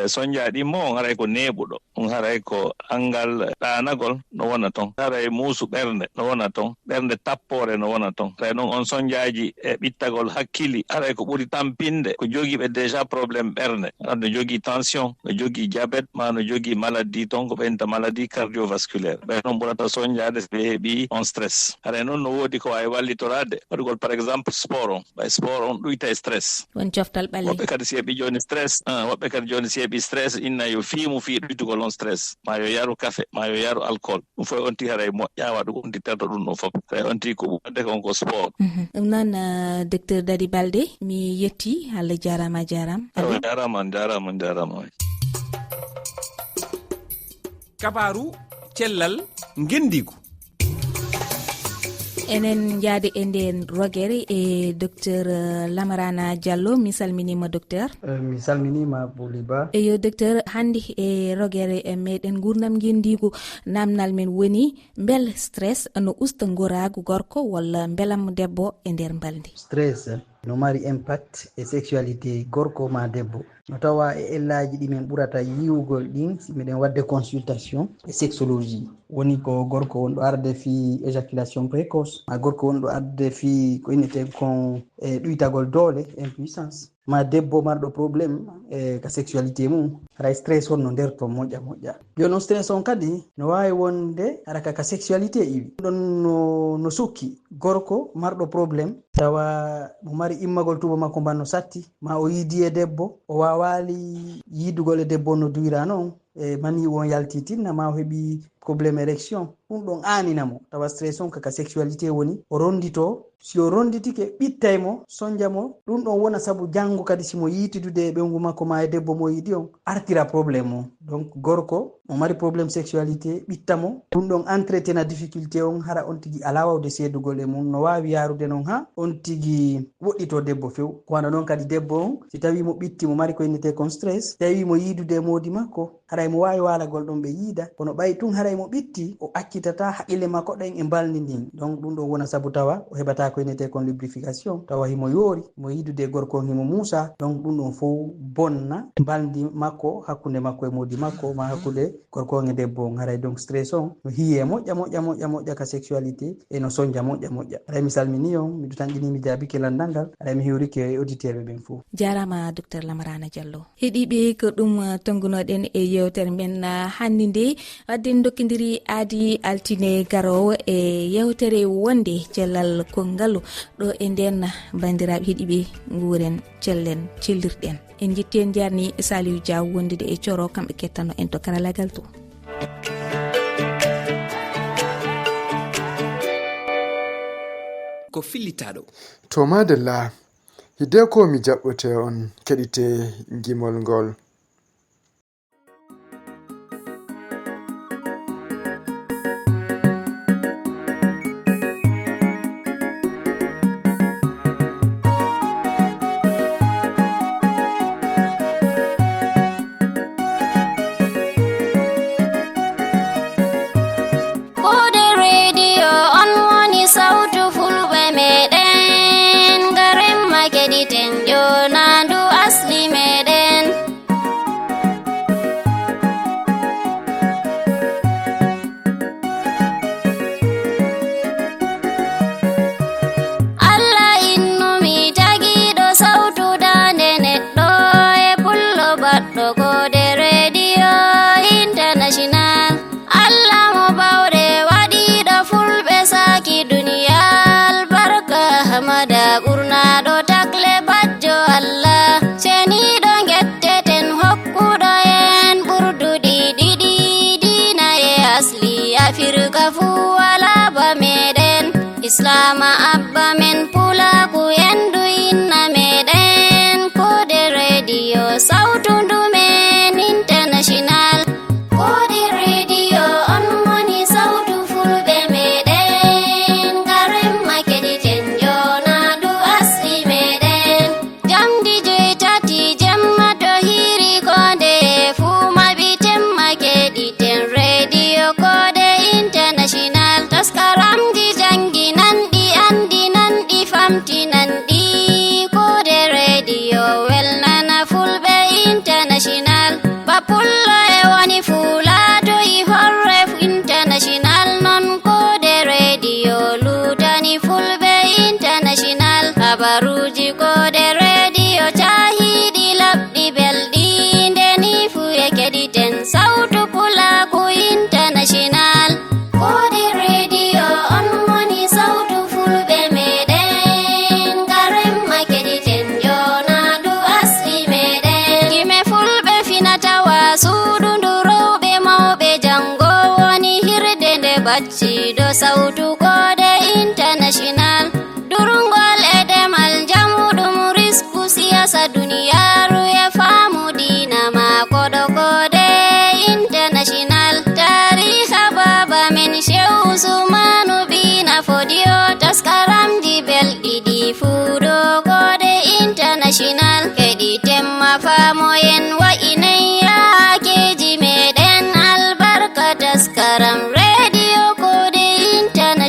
Soñja ɗimmo on haray ko neɓuɗo, on haray ko angal ɗanagol no wona ton, haray muusu ɓernde no wona ton, ɓernde tappore no wona ton. Haray noon on soñjaji e ɓittagol hakkili haray ko ɓuri tampinde ko jogiiɓe déjà probléme ɓernde, no jogii tension, no jogii diabète, ma no jogii maladie ton ko ɓenta maladie cardiovasculaire. Ɓe noon ɓurata soñjade so ɓe heeɓi on stress. Haray noon no woodi ko wawi wallitorade waɗugol par exemple sport on, ɓay sport on ɗuyta e stress, won coftal ɓalle. Woɓɓe kadi si heeɓi joni stress, woɓɓe kadi joni si heeɓi stress inna yo fiimu fi ɗuytugol on stress, ma yo yaru café, ma yo yaru alcool. Ɗum fof on tigi haray moƴƴa waɗu on tittarta ɗum ɗon fof. Haray on tigi ko wadde kon ko sport. Ɗum noon docteur Dadi Baldé, mi yetti, Allah jarama. Jarama. Kabaru cellal ngendigu. Enen jaade e nden rogere e docteur Lamarana Diallo, mi salminima docteur. Mi salminima Bouliba. Eyo docteur, hande e rogere e meɗen gurdam gendigu, namnal men woni bel stress no usta goragu gorko walla belam debbo e nder balde. Stress no mari impact e sexualité gorko ma debbo. no tawa e ellaji ɗi min ɓurata yiwugol ɗin si miɗen wadde consultation e sexologie woni ko gorko wonɗo arde fi éjaculation précoce ma gorko wonɗo arde fi ko innete kon ɗuytagol doole impuissance ma debbo marɗo probléme ka sexualité mum haray stress on no nder to moƴƴa yo non stress on kadi no wawi wonde haɗa ka sexualité iwi ɗon no sukki gorko marɗo probléme tawa mo mari immagol tuba makko banno satti ma o yiidi e debbo o wawali yidugol e debbo no duyra noon e mani won yaltitinna ma o heeɓi probléme érection ɗum ɗon aaninamo tawa stress on kaka sexualité woni o rondito si o ronditike ɓittay mo sonja mo ɗum ɗon wona sabu janngo kadi simo yiitidude e ɓengu makko ma e debbo mo yiɗi on artira probléme on donc gorko mo mari probléme sexualité ɓitta mo ɗum ɗon entretien na difficulté on hara on tigi ala wawde seedugol e mum no wawi yarude noon ha on tigi woɗɗito debbo few ko wana noon kadi debbo on si tawi mo ɓitti mo mari ko innete kon stress tawi mo yiidude e moodi makko haray mo wawi walagol ɗon ɓe yiida kono ɓay tun haray mo ɓitti o accitata haqqille makko ɗen e mbalnidin donc ɗum ɗon wona sabu tawa o heɓata ko innete kon lubrification tawa himo yoori mo yiidude gorko himo muusa donc ɗum ɗon fof bonna mbaldi makko hakkunde makko e moodi makko ma hakkude gorko on e debbo on haray donc stress on no hiye moƴƴa ka sexualité e no sonja moƴƴa haray mi salmini on miɗo tan ƴinimi jaabike landal ngal haray mi hewrike e auditeur ɓe ɓen fof jarama docteur Lamarana Diallo heeɗiɓe ko ɗum tongunoɗen e yewtere men hannde nde wadden dokkidiri aadi altine garowo e yewtere wonde cellal kongalu ɗo e nden bandiraɓe heeɗiɓe nguuren cellen cellirɗen en jetti en jarni Saliou Dia wondude e coro kamɓe kettano en to karalagal to ko fillitaɗo to madalla hide ko mi jaɓɓote on keɗite gimol ngol Islam abba men pula ku yendu inna meden kode radio sautu men international kode radio on moni sautu fulbe meden garem makedi tenjona du asli meden jamdi joitati jamma to hiri kode fuma bitem makedi ten radio kode international taskaram di jangi nandi andi nandi famti nandi kode radio welnana fulbe international bapullo e woni fulato I horre international non kode radio lutani fulbe international habaruji kode radio chahidi labdi beldi ndeni fu e kediten sautu pula ku international kode radio on moni sautu fulbe meden garem makediten jona du asli meden kime fulbe finata wasudu ndurobe mawbe jango woni hirde nde bacci do sautu kode international durungol edemal jamudum risku siyasa duniyaru e famu dina ma kodo kode international tarikha baba men shehu Usmanu bina fodio taskaram di beldi di fudo kode international kedi temma famo yen wa inaya keji meden albarka taskaram radio kode international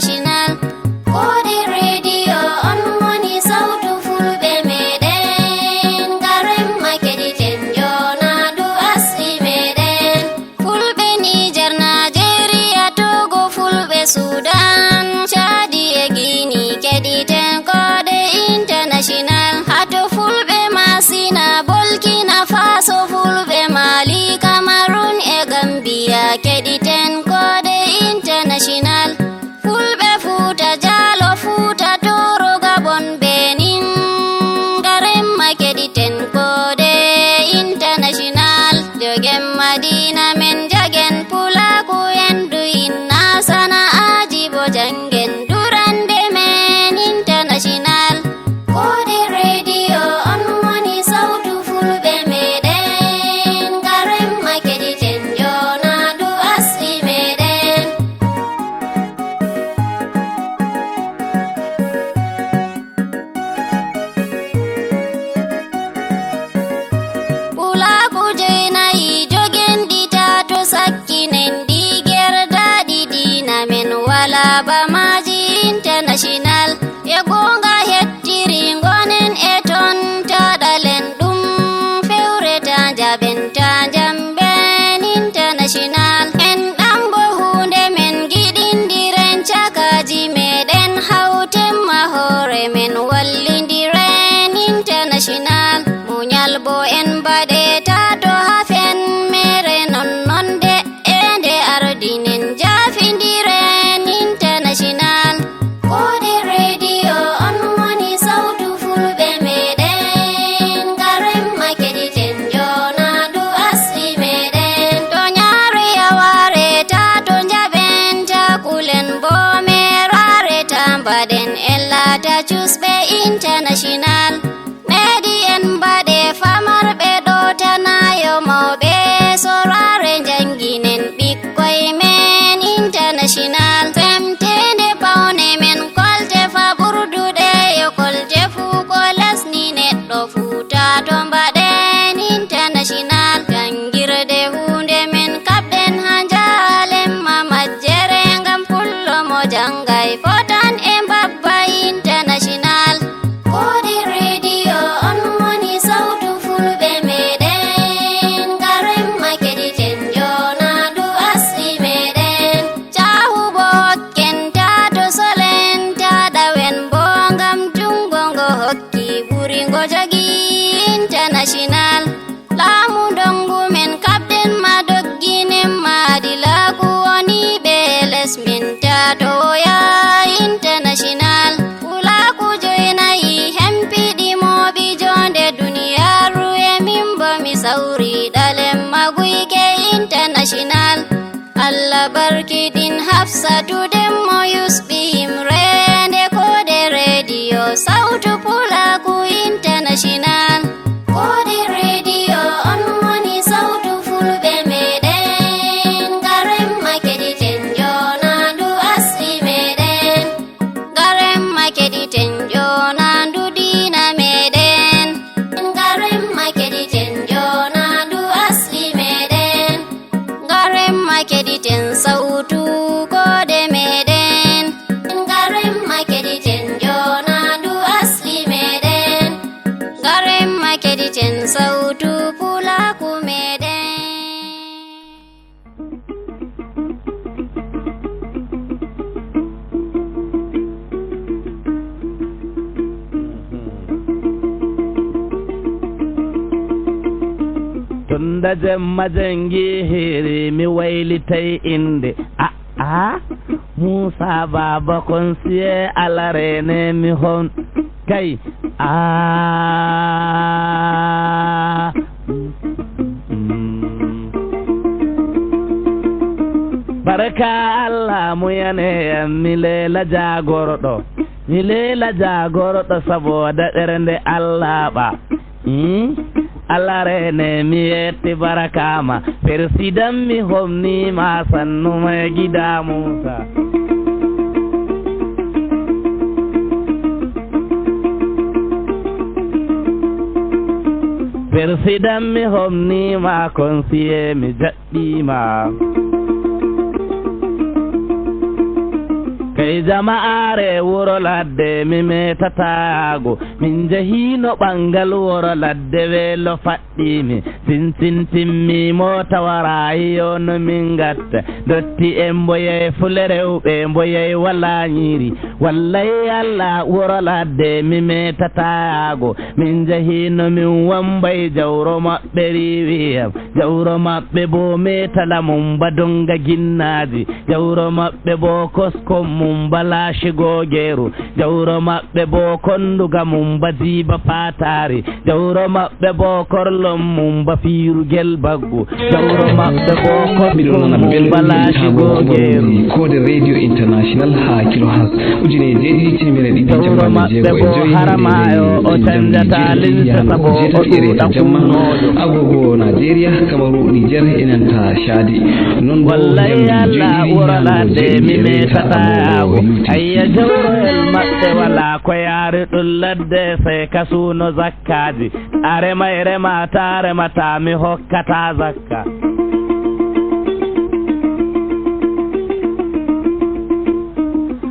e gonga hettiri gonen e ton taɗalen ɗum fewreta jaɓenta jamben international en ɗambo hunde men giɗindiren cakaji meɗen hautemma hore men wallindiren international munyal bo en baɗeta to hafen mere nonnonde e nde ardinen jafindiren international kode radio on woni sautu fulɓe meɗen garen makeɗiten jonadu asli meɗen to nyare yawareta to jaɓenta kulen bo merareta mbaɗen en lata cusɓe international medi en mbaɗe famarɓe ɗo tanayo mawɓe sorare janginen ɓikkoy men international semtende pawne men kolte fa ɓurduɗe yo kolte fuu ko lesni neɗɗo fuuta to mbaɗen international jangirde hunde men kaɓɗen ha jalemma majjere ngam pullo mo jangay fotan e mbabba international kodi radio on woni sautu fulɓe meɗen garen makeɗiten jonadu asli meɗen cahubo hokkenta to solenta ɗawen bo ngam jungo ngo hokki ɓuri ngo jogi international laamu dongu men kaɓɗen ma dogginen maadi laaku woni ɓe lesminta to woya international ulaku joynayi hempiɗi moɓi jonde duniyaru e min bo mi sawri ɗalen maguyke international allah barkiɗin hafsatuden mo yusɓi himrende kode radio sautu pulaku international kode radio on woni sautu fulɓe meɗen garen makeɗiten jonadu asli meɗen garen makeɗiten jonadu dina meɗen garen makeɗiten jonadu asli meɗen garen makeɗiten sautu kode meɗen garen makeɗiten jonadu asli meɗen garen makeɗiten sautu pulaku meɗen tunda jemma jangi hiri mi waylitay inde Musa baba konsiye alarene mi hon kay baraka Allah muyane mi lela jagorɗo saboda ɗernde Allah ɓa alarene mi yetti barakama persidan mi homnima sannuma gida Musa persidan mi homnima konsiye mi jaɓɓima kay jama'are wuro ladde mi metatago min jahino ɓangal wuro ladde weelo faɗɗimi sintintimmi mota warayi yono min gatta dotti en mboyey fule rewɓe mboyey wala ñiri wallay Allah wuro ladde mi metatago min jahino min wambay jawro maɓɓe riwiyam jawro maɓɓe bo metala mum badonga ginnaji jawro maɓɓe bo koskom mum bala shigo geru jawro maɓɓe bo konduga mum ba jiba fatari jawro maɓɓe bo korlom mum ba firugel baggu jawro maɓɓe bo koskom mum bala shigo geru kode radio international ha kilohertz ujine jeɗiɗi temere ɗiɗi jawro maɓɓe bo haramayo o canjata linse sabo o ɗuɗa kumnojo agogo Nigeria Kamaru Niger enanta Chadi non wallahi Allah wuralade mi metatayago ayya jawroel maɓɓe wala ko yaari ɗum ladde sey kasuno zakkaji a remay remata remata mi hokkata zakka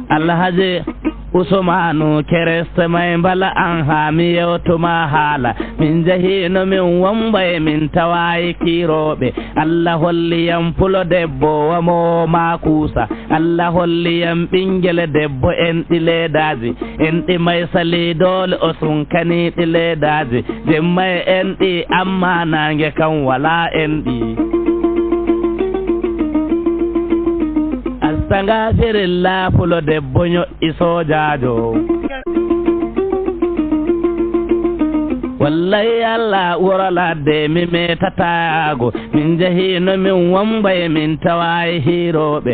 alhaji usmanu kereste may bala an ha mi yewtuma haala min jahino min womba e min tawayi kiroɓe Allah holliyam pulo debbo wamo makusa Allah holliyam ɓinguel debbo en ɗi leedaji en ɗi may sali dole o sunkani ɗi leedaji jemmay en ɗi amma nangue kam wala en ɗi astagfirullah pulo debbo ñoƴƴi sojajo wallahi Allah wuro ladde mi metatago min jahino min womba e min tawayi hiroɓe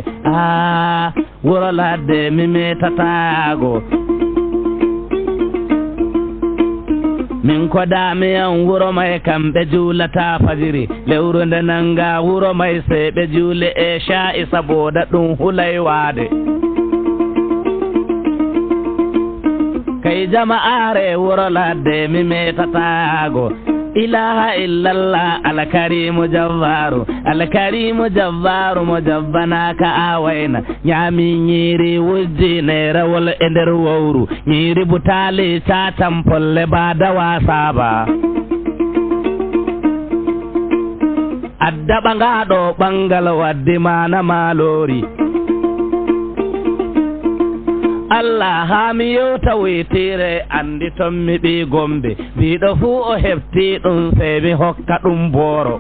wuro ladde mi metatago min kodami an wuro may kamɓe juulata fajiri lewru nde nanga wuro may seɓe juule e sha'i saboda ɗum hulay waade kay jama'are wuro ladde mi metatago ilaha illallah alkarimu jabbaru mo jabbanaka awayna ñaami ñiiri wujji ne rawol e nder wowru ñiiri butali catam polle badawa saba addaɓa ngaɗo ɓangal waddi mana malori Allah ha mi yewta witire andi ton mi ɓi gombe biɗo fuu o hefti ɗum sey mi hokka ɗum booro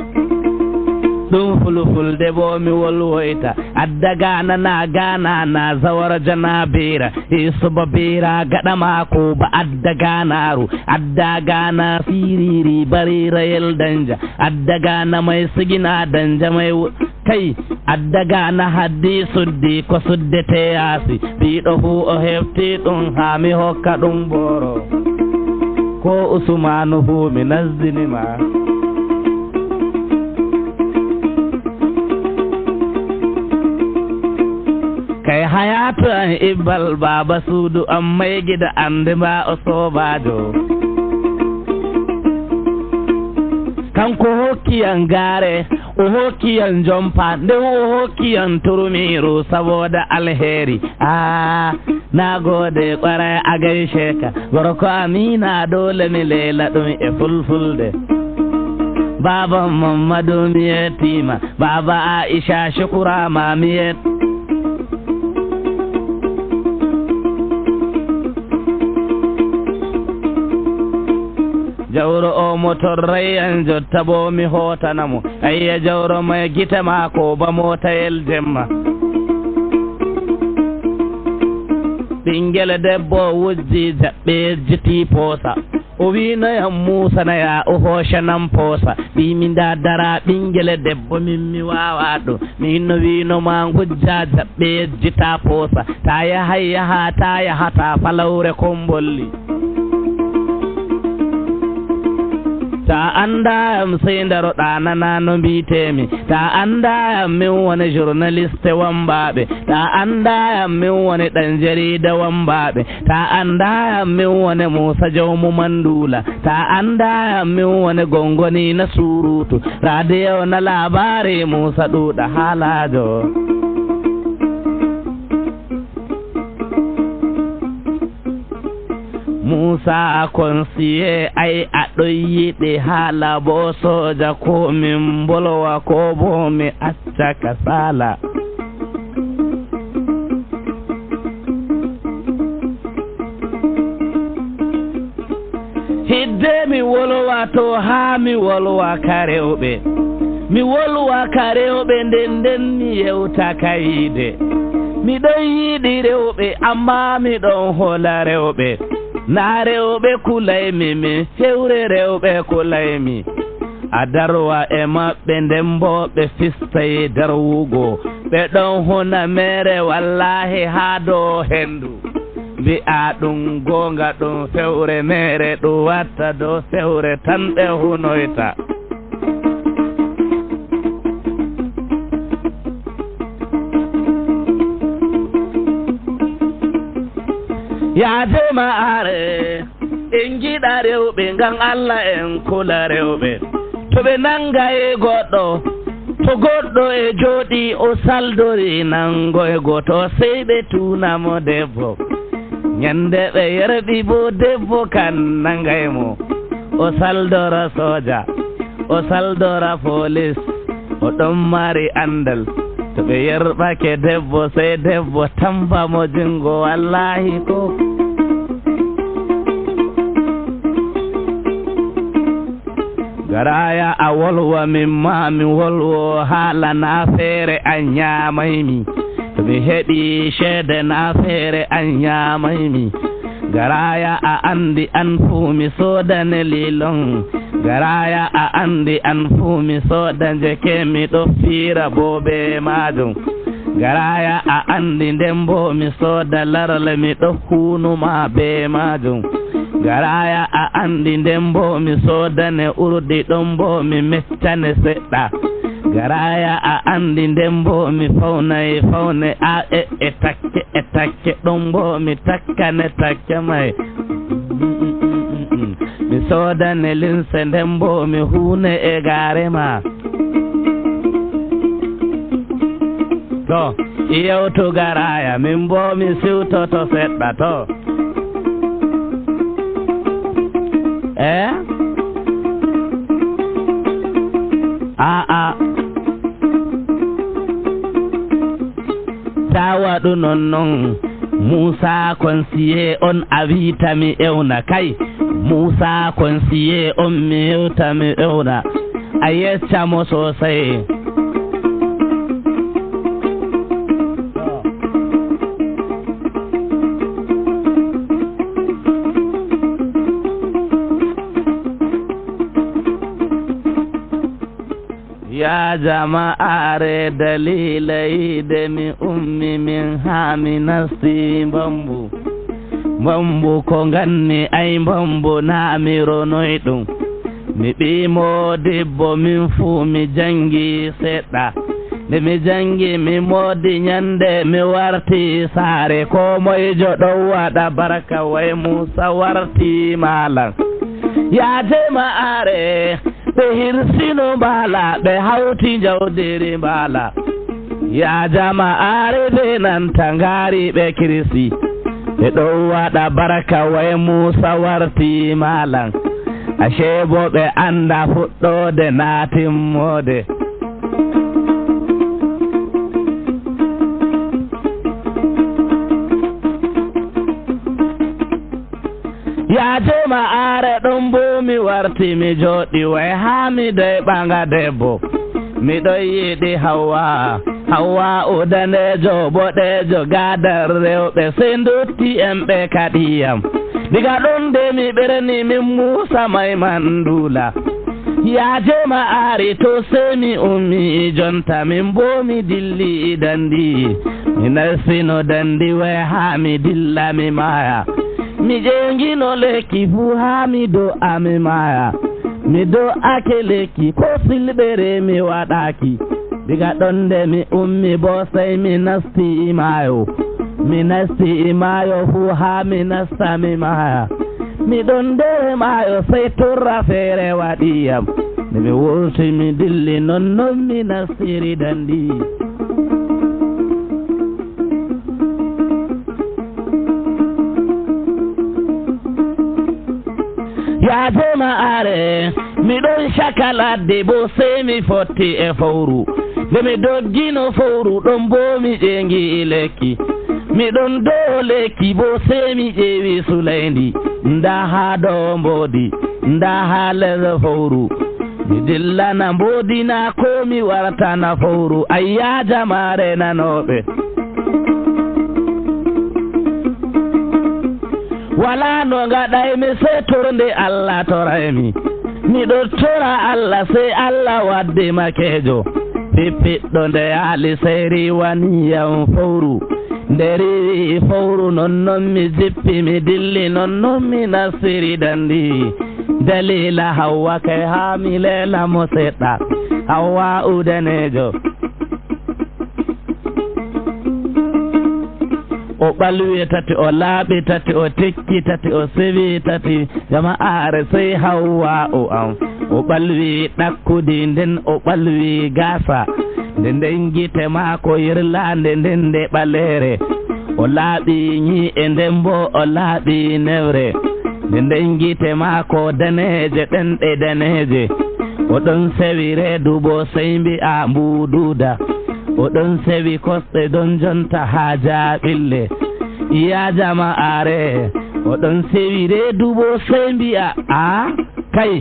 ɗum fulfulde bo mi wolwoyta adda gana na zawara jana bira isuba bira gaɗama kuba adda ganaru adda gana siriri barira yel danja adda gana may sigina danja may kay adda gana haddi suddi ko suddete yaasi biɗo fuu o hefti ɗum ha mi hokka ɗum booro ko usmanu fuu mi nasdinima kay hayatu an ibbal baba suudu an maygida ande mba o sobajo kanko hokkiyan gaare o hokkiyan jompa nde o hokkiyan turmiru saboda alheri nagode ƙwarai a gaishe ka gorko amina dole mi lela ɗum e fulfulde baba mamadu mi yetima baba aisha shukurama mi yet jawro o motorrayan jotta bo mi hotanamo ayya jawro may gite mako ba motayel jemma ɓinguel debbo wujji jaɓɓe jiti poosa o winoyam musanaya o hoshanam poosa ɓiminda dara ɓinguel debbo min mi wawa ɗo min no winoma gujja jaɓɓe jita poosa ta yaha ta yahata falawre kombolli ta andayam sey daroɗa nana no mbitemi ta andayam min woni journaliste wambaɓe ta andayam min woni ɗan jarida wambaɓe ta andayam min woni Musa Jawmu Mandula ta andayam min woni gongoni na surutu radio na labari Musa ɗuɗa haalajo Musa konsiye ay aɗo yiɗi haala bo soja ko min bolwa ko bo mi acca kasala hidde mi wolwa to ha mi wolwa karewɓe mi wolwa karewɓe nden mi yewta kayide miɗon yiɗi rewɓe amma miɗon hola rewɓe na rewɓe kulaymi min fewre rewɓe kulaymi a darwa e maɓɓe nden bo ɓe fistayi darwugo ɓe ɗon huna mere wallahi ha dow hendu mbi'a ɗum gonga ɗum fewre mere ɗum watta dow fewre tan ɓe hunoyta yaadema are en jiɗa rewɓe ngam Allah en kula rewɓe to ɓe nanga e goɗɗo to goɗɗo e jooɗi o saldori nango e goto sey ɓe tunamo debbo nyande ɓe yerɓi bo debbo kan nangaymo o saldora soja o saldora police o ɗon mari andal to ɓe yerɓake debbo sey debbo tampamo jungo wallahi ko garaya a wolwa min ma mi wolwo haala na feere an ñamaymi to mi heɓi ceede na feere an ñamaymi garaya a andi an fuu mi soodane lilon garaya a andi an fuu mi sooda jeke miɗo fiira bo be majum garaya a andi nden bo mi sooda larle miɗo hunuma be majum garaya a andi nden bo mi soodane urdi ɗon bo mi mettane seɗɗa garaya a andi nden bo mi fawnayi fawne a e takke ɗon bo mi takkane takke may mi soodane linse nden bo mi huune e gaare ma to yewtu garaya min bo mi siwtoto seɗɗa to ta waɗu non Musa konsiye on a witami ewna kay Musa konsiye on mi yewtami ewna a yeccamo sosai ya jama'are dalilai da mi ummi min hami nasti bambu ko ganni ay bambu na mi ronoy ɗum mi ɓimo debbo min fu mi jangi seɗɗa nde mi jangi mi modi nyande mi warti saare ko moyjo ɗon waɗa baraka way Musa warti malam ya jama'are ɓe hirsino mbala ɓe hawti jawdiri mbala ya jama'are ɓe nanta ngari ɓe kirisi ɓe ɗon waɗa baraka way Musa warti malam ashe bo ɓe anda fuɗɗode natimmode ya jama'are ɗon bo mi warti mi joɗi way ha mi dey ɓanga debbo miɗo yiɗi Hawwa o danejo boɗejo gadar rewɓe sey dotti en ɓe kaɗiyam diga ɗon de mi ɓerni min Musa may mandula ya jama'are to sey mi ummi jonta min bo mi dilli dandi mi narsino dandi way ha mi dilla mi maya mi jengino lekki fu ha mi do ami maya mi do ake lekki ko silɓere mi waɗaki diga ɗon de mi ummi bo sey mi nasti imayo fu ha mi nasta mi maya mi ɗon nder mayo sey torra feere waɗiyam nde mi wurti mi dilli nonnon mi nastiri dandi ya jama'are miɗon caka ladde bo sey mi fotti e fowru nde mi doggino fowru ɗon bo mi ƴeengi lekki miɗon dow lekki bo sey mi ƴeewi sulayndi nda ha dow mboodi nda ha les fowru mi dillana mboodina ko mi wartana fowru ayya jama'are nanoɓe wala no gaɗaymi sey torde Allah toraymi miɗo tora Allah sey Allah wadde makejo pippiɗɗo nde yaali sey riwaniyam fowru nde riwi fowru nonnon mi jippi mi dilli nonnon mi nastiri dandi dalila Hawwa kay ha mi lelamo seɗɗa Hawwa udanejo o ɓalwi tati o laaɓi tati o tekki tati o sewi tati jama'are sey Hawwa o ɓalwi ɗakkudi nden o ɓalwi gasa nde nden gite maako yirlande nden nde ɓalere o laaɓi ñi'e nden bo o laaɓi newre nde nden gite maako daneeje ɗenɗe daneeje oɗon sewi reedu bo sey mbi'a mbuuduuda oɗon sewi kosɗe don jonta haa jaaɓille ya jama'are oɗon sewi reedu bo sey mbi'a a kay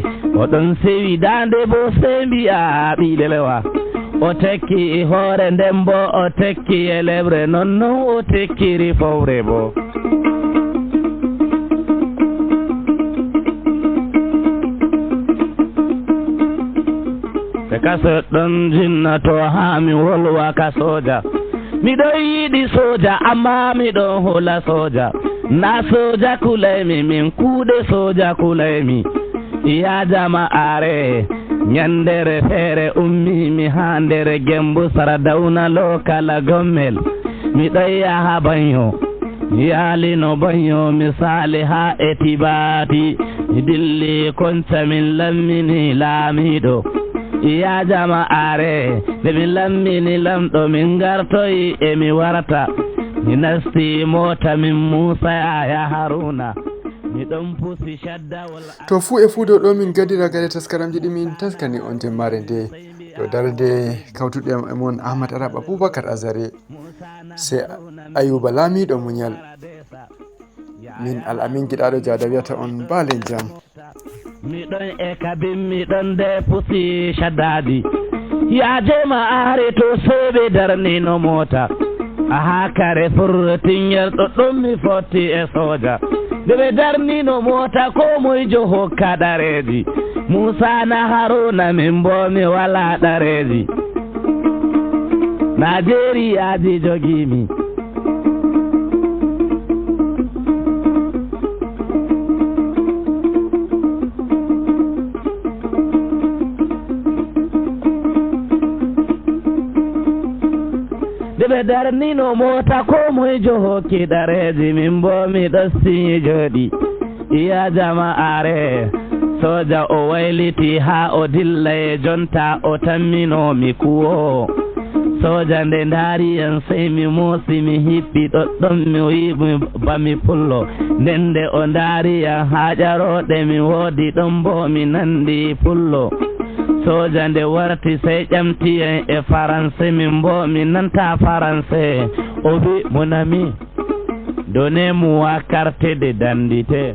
oɗon sewi daande bo sey mbi'a ɓiilelewa o tekki hoore nden bo o tekki e leɓre nonnon o tekkiri fowre bo te kaso ɗon jinnato haa mi wolwa ka soja miɗon yiɗi soja amma miɗon hola soja na soja kulaymi min kuuɗe soja kulaymi ya jama'are ñandere feere ummimi haa nder gembu Saradawna lokala gommel miɗon yaha banyo mi yaalino banyo misali haa e Tibati mi dilli konca min lammini laamiɗo ya jama'are nde min lammini lamɗo min gartoyi e mi warata mi nasti mota min Musa ya Haruna miɗon pusi shaddawol to fuu e fuudo ɗo min gadira gade taskaramji ɗi min taskani on jemmare nde ɗo darde kawtuɗe e mon Ahmad Arab Aboubacar Azare se Ayuba Lamiɗo Muñal min Al-Amin giɗaɗo Jada wiyata on baalen jam miɗon e kabin miɗon nde pusi shaddaji ya jama'are to seɓe darnino mota aha kare furtinyel ɗoɗɗon mi fotti e soja nde ɓe darnino mota ko moyjo hokka ɗareji Musa na Haruna min bo mi wala ɗareji Najeriyaji jogimi ɓe darnino mota ko moyjo hokki ɗareji min bo miɗo siñi jooɗi iya jama'are soja o wayliti haa o dilla e jonta o tamminomi kuwo soja nde ndaari en sey mi moosi mi hippi ɗoɗɗon mi wiimi bami pullo nden nde o ndaari en haa ƴarooɗe mi woodi ɗon bo mi nandi pullo soja nde warti sey ƴamti en e français min bo mi nanta français o wi mon ami donnez-moi carte d'identité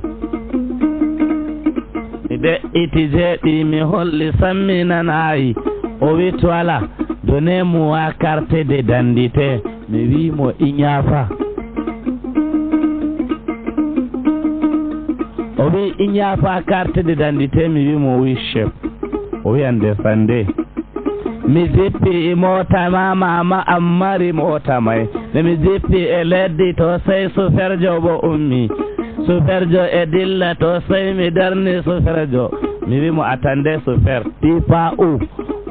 mi de'iti jeeɗi mi holli samminanayi o wi voilà donnez-moi carte d'identité mi wimo iñaafa o wi iñaafa carte d'identité mi wimo wi chef o wi ande fande mi jippi mota mama ammari mota may nde mi jippi e leddi to sey suferjo bo ummi suferjo e dilla to sey mi darni suferjo mi wimo attendez sufer ti pas où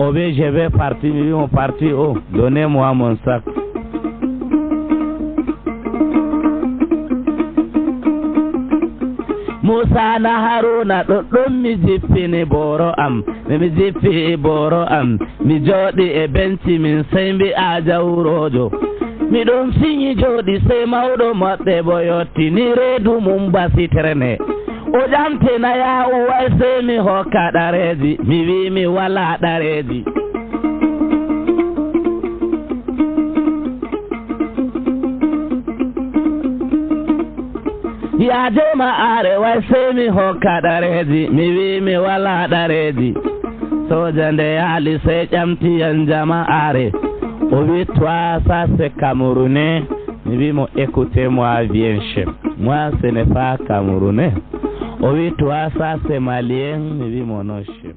o wi je vais parti mi wimo parti où donnez-moi mon sac Musa na Haruna ɗoɗɗon mi jippini boro am nde mi jippi boro am mi jooɗi e benci min sey mbi'a jawrojo miɗon siñi jooɗi sey mawɗo maɓɓe bo yottini reedu mum basitrene o ƴamtina ya uway sey mi hokka ɗareji mi wi mi wala ɗareji ya jama'are way sey mi hokka ɗareji mi wi mi wala ɗareji soja nde yaali sey ƴamti en jama'are o wi toi ça c'est camerounais mi wimo écoutez moi bien chef moi ce n'est pas camerounais o wi toi ça c'est malien mi wimo non chef